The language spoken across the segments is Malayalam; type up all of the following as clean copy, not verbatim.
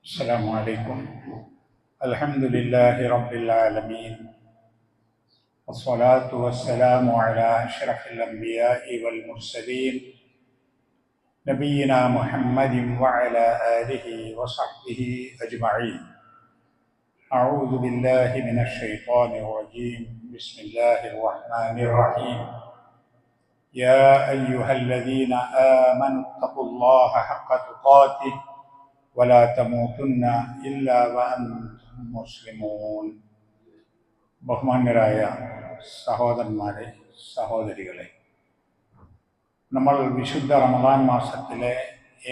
السلام عليكم. الحمد لله رب العالمين، والصلاة والسلام على أشرف الأنبياء والمرسلين نبينا محمد وعلى آله وصحبه أجمعين. أعوذ بالله من الشيطان الرجيم. بسم الله الرحمن الرحيم. يا أيها الذين آمنوا اتقوا الله حق تقاته ولا تموتن إلا وأنتم مسلمون. ബഹുമാന്യരായ സഹോദരന്മാരെ, സഹോദരികളെ, നമ്മൾ വിശുദ്ധ റമദാൻ മാസത്തിലെ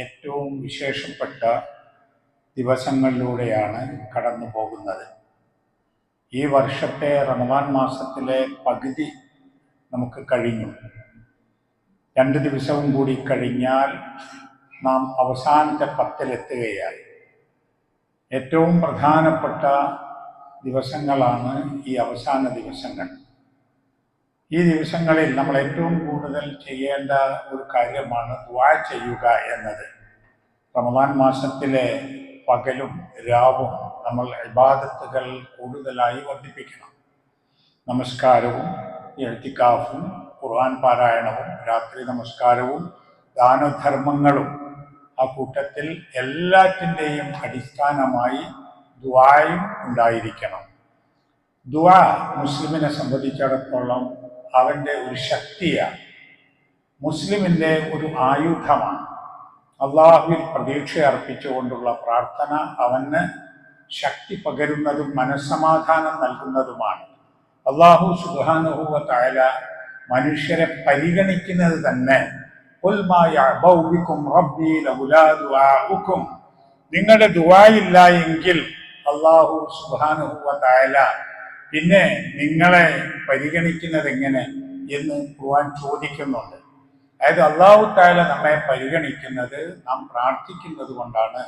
ഏറ്റവും വിശേഷപ്പെട്ട ദിവസങ്ങളിലൂടെയാണ് കടന്നു പോകുന്നത്. ഈ വർഷത്തെ റമദാൻ മാസത്തിലെ പകുതി നമുക്ക് കഴിഞ്ഞു. 2 ദിവസവും കൂടി കഴിഞ്ഞാൽ നാം അവസാനത്തെ 10-ലെത്തുകയായി. ഏറ്റവും പ്രധാനപ്പെട്ട ദിവസങ്ങളാണ് ഈ അവസാന ദിവസങ്ങൾ. ഈ ദിവസങ്ങളിൽ നമ്മൾ ഏറ്റവും കൂടുതൽ ചെയ്യേണ്ട ഒരു കാര്യമാണ് ദുആ ചെയ്യുക എന്നത്. റമദാൻ മാസത്തിലെ പകലും രാവും നമ്മൾ ഇബാദത്തുകൾ കൂടുതലായി വർദ്ധിപ്പിക്കണം. നമസ്കാരവും ഇഅ്തികാഫും ഖുർആൻ പാരായണവും രാത്രി നമസ്കാരവും ദാനധർമ്മങ്ങളും ആ കൂട്ടത്തിൽ എല്ലാറ്റിൻ്റെയും അടിസ്ഥാനമായി ദുആയും ഉണ്ടായിരിക്കണം. ദുആ മുസ്ലിമിനെ സംബന്ധിച്ചിടത്തോളം അവൻ്റെ ഒരു ശക്തിയാണ്, മുസ്ലിമിൻ്റെ ഒരു ആയുധമാണ്. അള്ളാഹുവിൽ പ്രതീക്ഷ അർപ്പിച്ചുകൊണ്ടുള്ള പ്രാർത്ഥന അവന് ശക്തി പകരുന്നതും മനസ്സമാധാനം നൽകുന്നതുമാണ്. അള്ളാഹു സുബ്ഹാനഹു വ തആല മനുഷ്യരെ പരിഗണിക്കുന്നത് തന്നെ നിങ്ങളുടെ ദുആയില്ല എങ്കിൽ അല്ലാഹു സുബ്ഹാനഹു വ തആല പിന്നെ നിങ്ങളെ പരിഗണിക്കുന്നത് എങ്ങനെ എന്ന് ഖുർആൻ ചോദിക്കുന്നുണ്ട്. അതായത് അല്ലാഹു തആല നമ്മെ പരിഗണിക്കുന്നത് നാം പ്രാർത്ഥിക്കുന്നത് കൊണ്ടാണ്,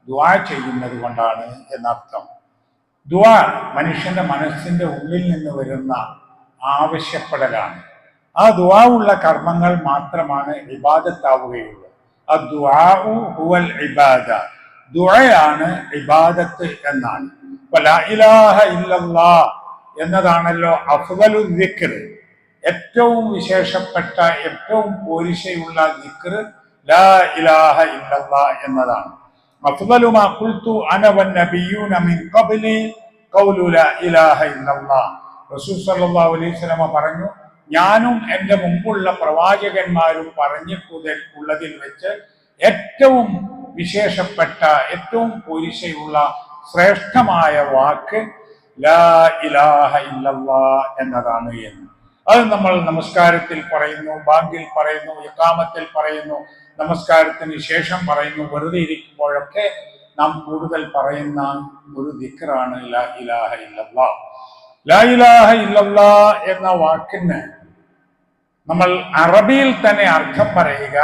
ദുആ ചെയ്യുന്നത് കൊണ്ടാണ് എന്നർത്ഥം. ദുആ മനുഷ്യന്റെ മനസ്സിന്റെ ഉള്ളിൽ നിന്ന് വരുന്ന ആവശ്യപ്പെടലാണ്. ആ ദുആ ഉള്ള കർമ്മങ്ങൾ മാത്രമാണ് ഇബാദത്താവുകയുള്ളൂ. അദ്ദുആഉ ഹുവൽ ഇബാദ, ദുആയാണ് ഇബാദത്ത് എന്നാണ്. ലാ ഇലാഹ ഇല്ലല്ലാഹ് എന്നതാണല്ലോ അഫ്ളലു ദിക്ർ, ഏറ്റവും വിശേഷപ്പെട്ട ഏറ്റവും പോരിശയുള്ള ദിക്ർ ലാ ഇലാഹ ഇല്ലല്ലാഹ് എന്നതാണ്. അഫ്ളലു മാ ഖുൽതു അന വന്നബിയ്യൂന മിൻ ഖബ്ലി ഖൗലു ലാ ഇലാഹ ഇല്ലല്ലാഹ്. റസൂൽ സല്ലല്ലാഹു അലൈഹി വസല്ലം പറഞ്ഞു, ഞാനും എൻ്റെ മുമ്പുള്ള പ്രവാചകന്മാരും പറഞ്ഞിട്ടുള്ളതിൽ വെച്ച് ഏറ്റവും വിശേഷപ്പെട്ട ഏറ്റവും പോരിശയുള്ള ശ്രേഷ്ഠമായ വാക്ക് ലാ ഇലാഹ ഇല്ലല്ലാഹ് എന്നതാണ് എന്ന്. അത് നമ്മൾ നമസ്കാരത്തിൽ പറയുന്നു, ബാങ്കിൽ പറയുന്നു, ഇഖാമത്തിൽ പറയുന്നു, നമസ്കാരത്തിന് ശേഷം പറയുന്നു, വെറുതെ ഇരിക്കുമ്പോഴൊക്കെ നാം കൂടുതൽ പറയുന്ന ഒരു ദിക്റാണ് ലാ ഇലാഹ ഇല്ലല്ലാഹ്. ലാ ഇലാഹ ഇല്ലല്ലാഹ് എന്ന വാക്കിന് നമ്മൾ അറബിയിൽ തന്നെ അർത്ഥം പറയുക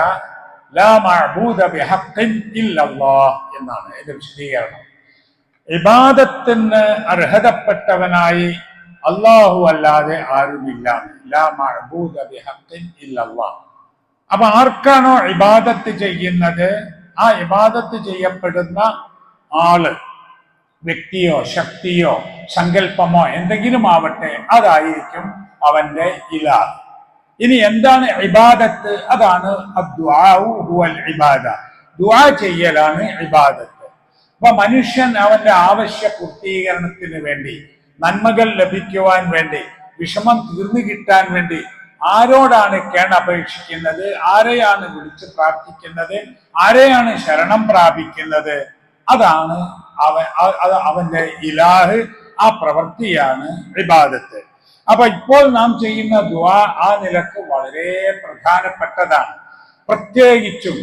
ലാ മഅബൂദ ബിഹഖ്ഖിൻ ഇല്ലല്ലാഹ് എന്നാണ് ഇതിന്റെ വിശദീകരണം. ഇബാദത്തിന് അർഹതപ്പെട്ടവനായി അല്ലാഹു അല്ലാതെ ആരുമില്ല. ലാ മഅബൂദ ബിഹഖ്ഖിൻ ഇല്ലല്ലാഹ്. അപ്പൊ ആർക്കാണോ ഇബാദത്ത് ചെയ്യുന്നത്, ആ ഇബാദത്ത് ചെയ്യപ്പെടുന്ന ആള് വ്യക്തിയോ ശക്തിയോ സങ്കല്പമോ എന്തെങ്കിലും ആവട്ടെ, അതായിരിക്കും അവന്റെ ഇലാഹ്. ഇനി എന്താണ് ഇബാദത്ത്? അതാണ് അദ്ദുആഉ ഹുവൽ ഇബാദ, ദുആ ചെയ്യലാണ് ഇബാദത്ത്. അപ്പൊ മനുഷ്യൻ അവന്റെ ആവശ്യ പൂർത്തീകരണത്തിന് വേണ്ടി, നന്മകൾ ലഭിക്കുവാൻ വേണ്ടി, വിഷമം തീർന്നു കിട്ടാൻ വേണ്ടി ആരോടാണ് കേണപേക്ഷിക്കുന്നത്, ആരെയാണ് വിളിച്ച് പ്രാർത്ഥിക്കുന്നത്, ആരെയാണ് ശരണം പ്രാപിക്കുന്നത്? അതാണ് അവന്റെ ഇലാഹ്, ആ പ്രവൃത്തിയാണ് ഇബാദത്ത്. അപ്പൊ ഇപ്പോൾ നാം ചെയ്യുന്ന ദുആ ആ നിലക്ക് വളരെ പ്രധാനപ്പെട്ടതാണ്. പ്രത്യേകിച്ചും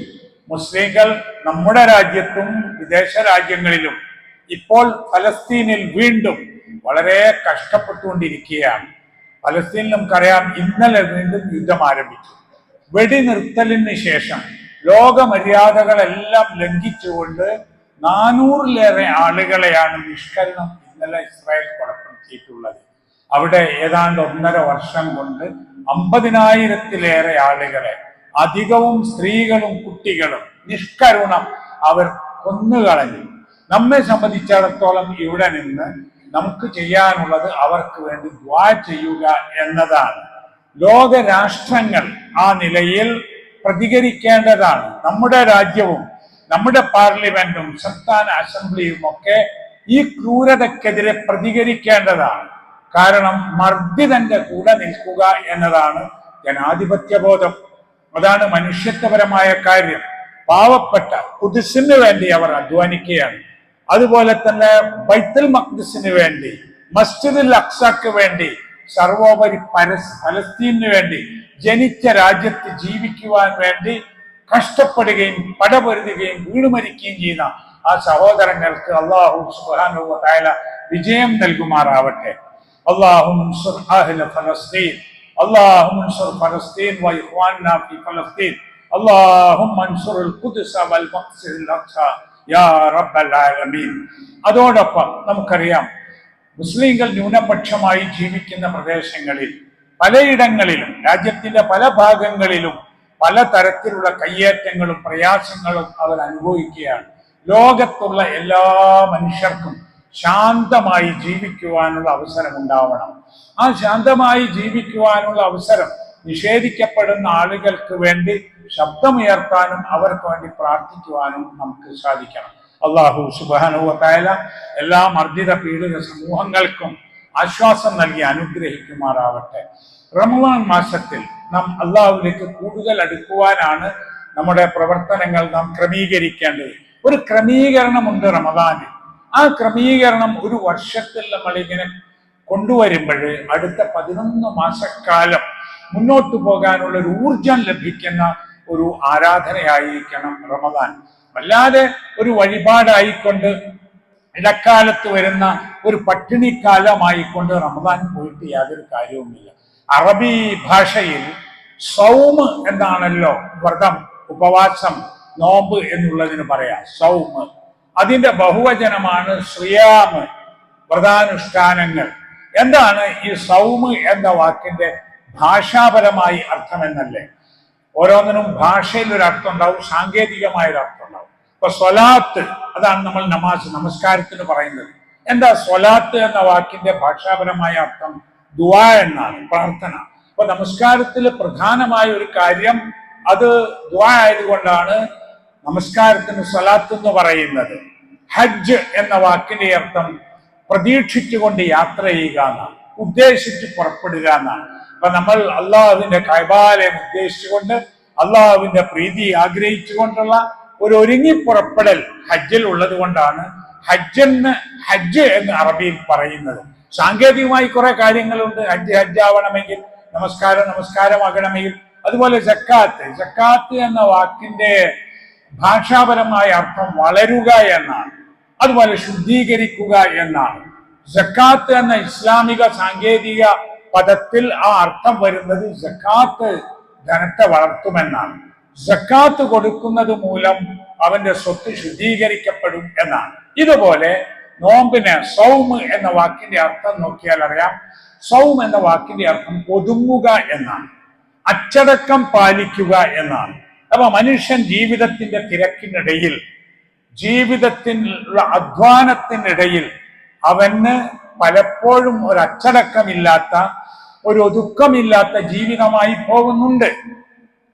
മുസ്ലിങ്ങൾ നമ്മുടെ രാജ്യത്തും വിദേശ രാജ്യങ്ങളിലും ഇപ്പോൾ ഫലസ്തീനിൽ വീണ്ടും വളരെ കഷ്ടപ്പെട്ടുകൊണ്ടിരിക്കുകയാണ്. ഫലസ്തീനിൽ നമുക്കറിയാം, ഇന്നലെ വീണ്ടും യുദ്ധം ആരംഭിച്ചു. വെടിനിർത്തലിന് ശേഷം ലോകമര്യാദകളെല്ലാം ലംഘിച്ചുകൊണ്ട് 400-ലേറെ ആളുകളെയാണ് നിഷ്കരണം ഇന്നലെ ഇസ്രായേൽ കൊലപ്പെടുത്തിയിട്ടുള്ളത്. അവിടെ ഏതാണ്ട് 1.5 വർഷം കൊണ്ട് 50,000-ലേറെ ആളുകളെ, അധികവും സ്ത്രീകളും കുട്ടികളും നിഷ്കരുണം അവർ കൊന്നുകളഞ്ഞു. നമ്മെ സംബന്ധിച്ചിടത്തോളം ഇവിടെ നിന്ന് നമുക്ക് ചെയ്യാനുള്ളത് അവർക്ക് വേണ്ടി ദുആ ചെയ്യുക എന്നതാണ്. ലോക രാഷ്ട്രങ്ങൾ ആ നിലയിൽ പ്രതികരിക്കേണ്ടതാണ്. നമ്മുടെ രാജ്യവും നമ്മുടെ പാർലമെന്റും സംസ്ഥാന അസംബ്ലിയും ഒക്കെ ഈ ക്രൂരതക്കെതിരെ പ്രതികരിക്കേണ്ടതാണ്. കാരണം മർദ്ദിതന്റെ കൂടെ നിൽക്കുക എന്നതാണ് ജനാധിപത്യ ബോധം. അതാണ് മനുഷ്യത്വപരമായ കാര്യം. പാവപ്പെട്ട ഖുദ്സിന് വേണ്ടി അവർ അധ്വാനിക്കുകയാണ്. അതുപോലെ തന്നെ ബൈത്തുൽ മഖ്ദിസിന് വേണ്ടി, മസ്ജിദുൽ അഖ്സക്ക് വേണ്ടി, സർവോപരി ഫലസ്തീനു വേണ്ടി, ജനിച്ച രാജ്യത്ത് ജീവിക്കുവാൻ വേണ്ടി കഷ്ടപ്പെടുകയും പടപൊരുതുകയും വീടുമരിക്കുകയും ചെയ്യുന്ന ആ സഹോദരങ്ങൾക്ക് അല്ലാഹു സുബ്ഹാനഹു വ തആല വിജയം നൽകുമാറാവട്ടെ. അല്ലാഹുമ്മ അഹ്ല ഫലസ്തീൻ, അല്ലാഹുമ്മ ഫലസ്തീൻ വ ഇഖ്വാനനാ ഫി ഫലസ്തീൻ, അല്ലാഹുമ്മ ഖുദ്സ് വൽ മഖ്സിദുൽ അഖ്സ യാ റബ്ബൽ ആലമീൻ. അതോടൊപ്പം നമുക്കറിയാം, മുസ്ലിങ്ങൾ ന്യൂനപക്ഷമായി ജീവിക്കുന്ന പ്രദേശങ്ങളിൽ പലയിടങ്ങളിലും രാജ്യത്തിന്റെ പല ഭാഗങ്ങളിലും പല തരത്തിലുള്ള കയ്യേറ്റങ്ങളും പ്രയാസങ്ങളും അവർ അനുഭവിക്കുകയാണ്. ലോകത്തുള്ള എല്ലാ മനുഷ്യർക്കും ശാന്തമായി ജീവിക്കുവാനുള്ള അവസരം ഉണ്ടാവണം. ആ ശാന്തമായി ജീവിക്കുവാനുള്ള അവസരം നിഷേധിക്കപ്പെടുന്ന ആളുകൾക്ക് വേണ്ടി ശബ്ദമുയർത്താനും അവർക്ക് വേണ്ടി പ്രാർത്ഥിക്കുവാനും നമുക്ക് സാധിക്കണം. അല്ലാഹു സുബ്ഹാനഹു വ തആല എല്ലാ മർദ്ദിത പീഡിത സമൂഹങ്ങൾക്കും ആശ്വാസം നൽകി അനുഗ്രഹിക്കുമാറാവട്ടെ. റമളാൻ മാസത്തിൽ നാം അള്ളാഹുവിലേക്ക് കൂടുതൽ അടുക്കുവാനാണ് നമ്മുടെ പ്രവർത്തനങ്ങൾ നാം ക്രമീകരിക്കേണ്ടത്. ഒരു ക്രമീകരണമുണ്ട് റമദാനിൽ. ആ ക്രമീകരണം ഒരു വർഷത്തിൽ നമ്മളിങ്ങനെ കൊണ്ടുവരുമ്പോൾ അടുത്ത 11 മാസക്കാലം മുന്നോട്ട് പോകാനുള്ള ഒരു ഊർജം ലഭിക്കുന്ന ഒരു ആരാധനയായിരിക്കണം റമദാൻ. വല്ലാതെ ഒരു വഴിപാടായിക്കൊണ്ട് ഇടക്കാലത്ത് വരുന്ന ഒരു പട്ടിണിക്കാലമായിക്കൊണ്ട് റമദാൻ പോയിട്ട് യാതൊരു കാര്യവുമില്ല. അറബി ഭാഷയിൽ സൗമ് എന്നാണല്ലോ വ്രതം, ഉപവാസം, നോമ്പ് എന്നുള്ളതിന് പറയാം. സൗമ് അതിന്റെ ബഹുവചനമാണ് സിയാമ്, വ്രതാനുഷ്ഠാനങ്ങൾ. എന്താണ് ഈ സൗമ് എന്ന വാക്കിന്റെ ഭാഷാപരമായി അർത്ഥം എന്നല്ലേ? ഓരോന്നിനും ഭാഷയിൽ ഒരു അർത്ഥം ഉണ്ടാവും, സാങ്കേതികമായ ഒരു അർത്ഥം ഉണ്ടാവും. ഇപ്പൊ സ്വലാത്ത്, അതാണ് നമ്മൾ നമസ്കാരത്തിന് പറയുന്നത്. എന്താ സ്വലാത്ത് എന്ന വാക്കിന്റെ ഭാഷാപരമായ അർത്ഥം? ദുആ എന്നാണ്, പ്രാർത്ഥന. അപ്പൊ നമസ്കാരത്തിൽ പ്രധാനമായ ഒരു കാര്യം അത് ദുആ ആയതുകൊണ്ടാണ് നമസ്കാരത്തിന് സ്വലാത്ത് എന്ന് പറയുന്നത്. ഹജ്ജ് എന്ന വാക്കിന്റെ അർത്ഥം പ്രതീക്ഷിച്ചുകൊണ്ട് യാത്ര ചെയ്യുക എന്നാണ്, ഉദ്ദേശിച്ച് പുറപ്പെടുക എന്നാണ്. അപ്പൊ നമ്മൾ അള്ളാഹുവിന്റെ കഅബാലയം ഉദ്ദേശിച്ചുകൊണ്ട് അള്ളാഹുവിന്റെ പ്രീതി ആഗ്രഹിച്ചുകൊണ്ടുള്ള ഒരു ഒരുങ്ങി പുറപ്പെടൽ ഹജ്ജിൽ ഉള്ളത് കൊണ്ടാണ് ഹജ്ജ് എന്ന് അറബിയിൽ പറയുന്നത്. സാങ്കേതികമായി കുറെ കാര്യങ്ങളുണ്ട്. ഹജ്ജ് ആവണമെങ്കിൽ, നമസ്കാരമാകണമെങ്കിൽ. അതുപോലെ സക്കാത്ത് എന്ന വാക്കിന്റെ ഭാഷാപരമായ അർത്ഥം വളരുക എന്നാണ്. അതുപോലെ ശുദ്ധീകരിക്കുക എന്നാണ്. സക്കാത്ത് എന്ന ഇസ്ലാമിക സാങ്കേതിക പദത്തിൽ ആ അർത്ഥം വരുന്നത് സക്കാത്ത് ധനത്തെ വളർത്തുമെന്നാണ്. സക്കാത്ത് കൊടുക്കുന്നത് മൂലം അവന്റെ സ്വത്ത് ശുദ്ധീകരിക്കപ്പെടും എന്നാണ്. ഇതുപോലെ നോമ്പിന് സൗമ് എന്ന വാക്കിന്റെ അർത്ഥം നോക്കിയാൽ അറിയാം. സൗം എന്ന വാക്കിന്റെ അർത്ഥം ഒതുങ്ങുക എന്നാണ്, അച്ചടക്കം പാലിക്കുക എന്നാണ്. അപ്പൊ മനുഷ്യൻ ജീവിതത്തിന്റെ തിരക്കിനിടയിൽ, ജീവിതത്തിനുള്ള അധ്വാനത്തിനിടയിൽ അവന് പലപ്പോഴും ഒരു അച്ചടക്കമില്ലാത്ത, ഒരു ഒതുക്കമില്ലാത്ത ജീവിതമായി പോകുന്നുണ്ട്.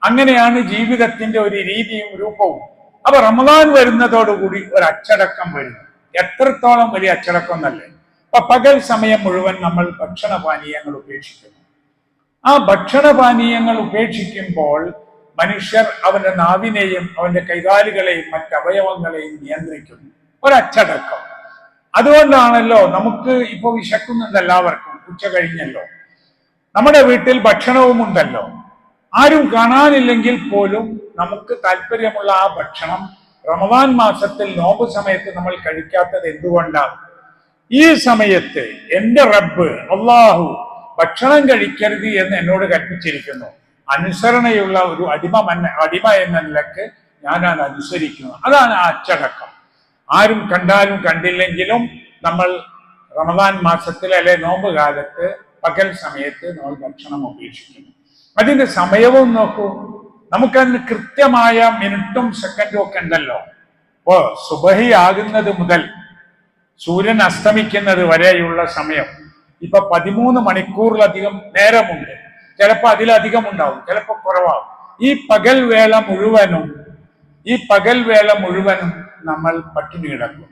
അങ്ങനെയാണ് ജീവിതത്തിന്റെ ഒരു രീതിയും രൂപവും. അപ്പൊ റമദാൻ വരുന്നതോടുകൂടി ഒരു അച്ചടക്കം വരുന്നു. എത്രത്തോളം വലിയ അച്ചടക്കം എന്നല്ലേ? അപ്പൊ പകൽ സമയം മുഴുവൻ നമ്മൾ ഭക്ഷണപാനീയങ്ങൾ ഉപേക്ഷിക്കുന്നു. ആ ഭക്ഷണപാനീയങ്ങൾ ഉപേക്ഷിക്കുമ്പോൾ മനുഷ്യർ അവന്റെ നാവിനെയും അവന്റെ കൈകാലുകളെയും മറ്റവയവങ്ങളെയും നിയന്ത്രിക്കുന്നു. ഒരച്ചടക്കം. അതുകൊണ്ടാണല്ലോ നമുക്ക് ഇപ്പൊ വിശക്കുന്നുണ്ട് എല്ലാവർക്കും. ഉച്ച കഴിഞ്ഞല്ലോ, നമ്മുടെ വീട്ടിൽ ഭക്ഷണവും ഉണ്ടല്ലോ. ആരും കാണാനില്ലെങ്കിൽ പോലും നമുക്ക് താല്പര്യമുള്ള ആ ഭക്ഷണം റമദാൻ മാസത്തിൽ നോമ്പ് സമയത്ത് നമ്മൾ കഴിക്കാത്തത് എന്തുകൊണ്ടാണ്? ഈ സമയത്ത് എന്റെ റബ്ബ് അള്ളാഹു ഭക്ഷണം കഴിക്കരുത് എന്ന് എന്നോട് കൽപ്പിച്ചിരിക്കുന്നു. അനുസരണയുള്ള ഒരു അടിമ എന്ന നിലക്ക് ഞാൻ അത് അനുസരിക്കുന്നു. അതാണ് ആ അച്ചടക്കം. ആരും കണ്ടാലും കണ്ടില്ലെങ്കിലും നമ്മൾ റമദാൻ മാസത്തിൽ അല്ലെ നോമ്പ് കാലത്ത് പകൽ സമയത്ത് നമ്മൾ ഭക്ഷണം ഉപേക്ഷിക്കുന്നു. അതിന്റെ സമയവും നോക്കൂ. നമുക്കതിന് കൃത്യമായ മിനിറ്റും സെക്കൻഡും ഒക്കെ ഉണ്ടല്ലോ. ഇപ്പോ സുബഹി ആകുന്നത് മുതൽ സൂര്യൻ അസ്തമിക്കുന്നത് വരെയുള്ള സമയം ഇപ്പൊ 13 മണിക്കൂറിലധികം നേരമുണ്ട്. ചിലപ്പോൾ അതിലധികം ഉണ്ടാവും, ചിലപ്പോൾ കുറവാകും. ഈ പകൽ വേള മുഴുവനും നമ്മൾ പട്ടിണി കിടക്കും.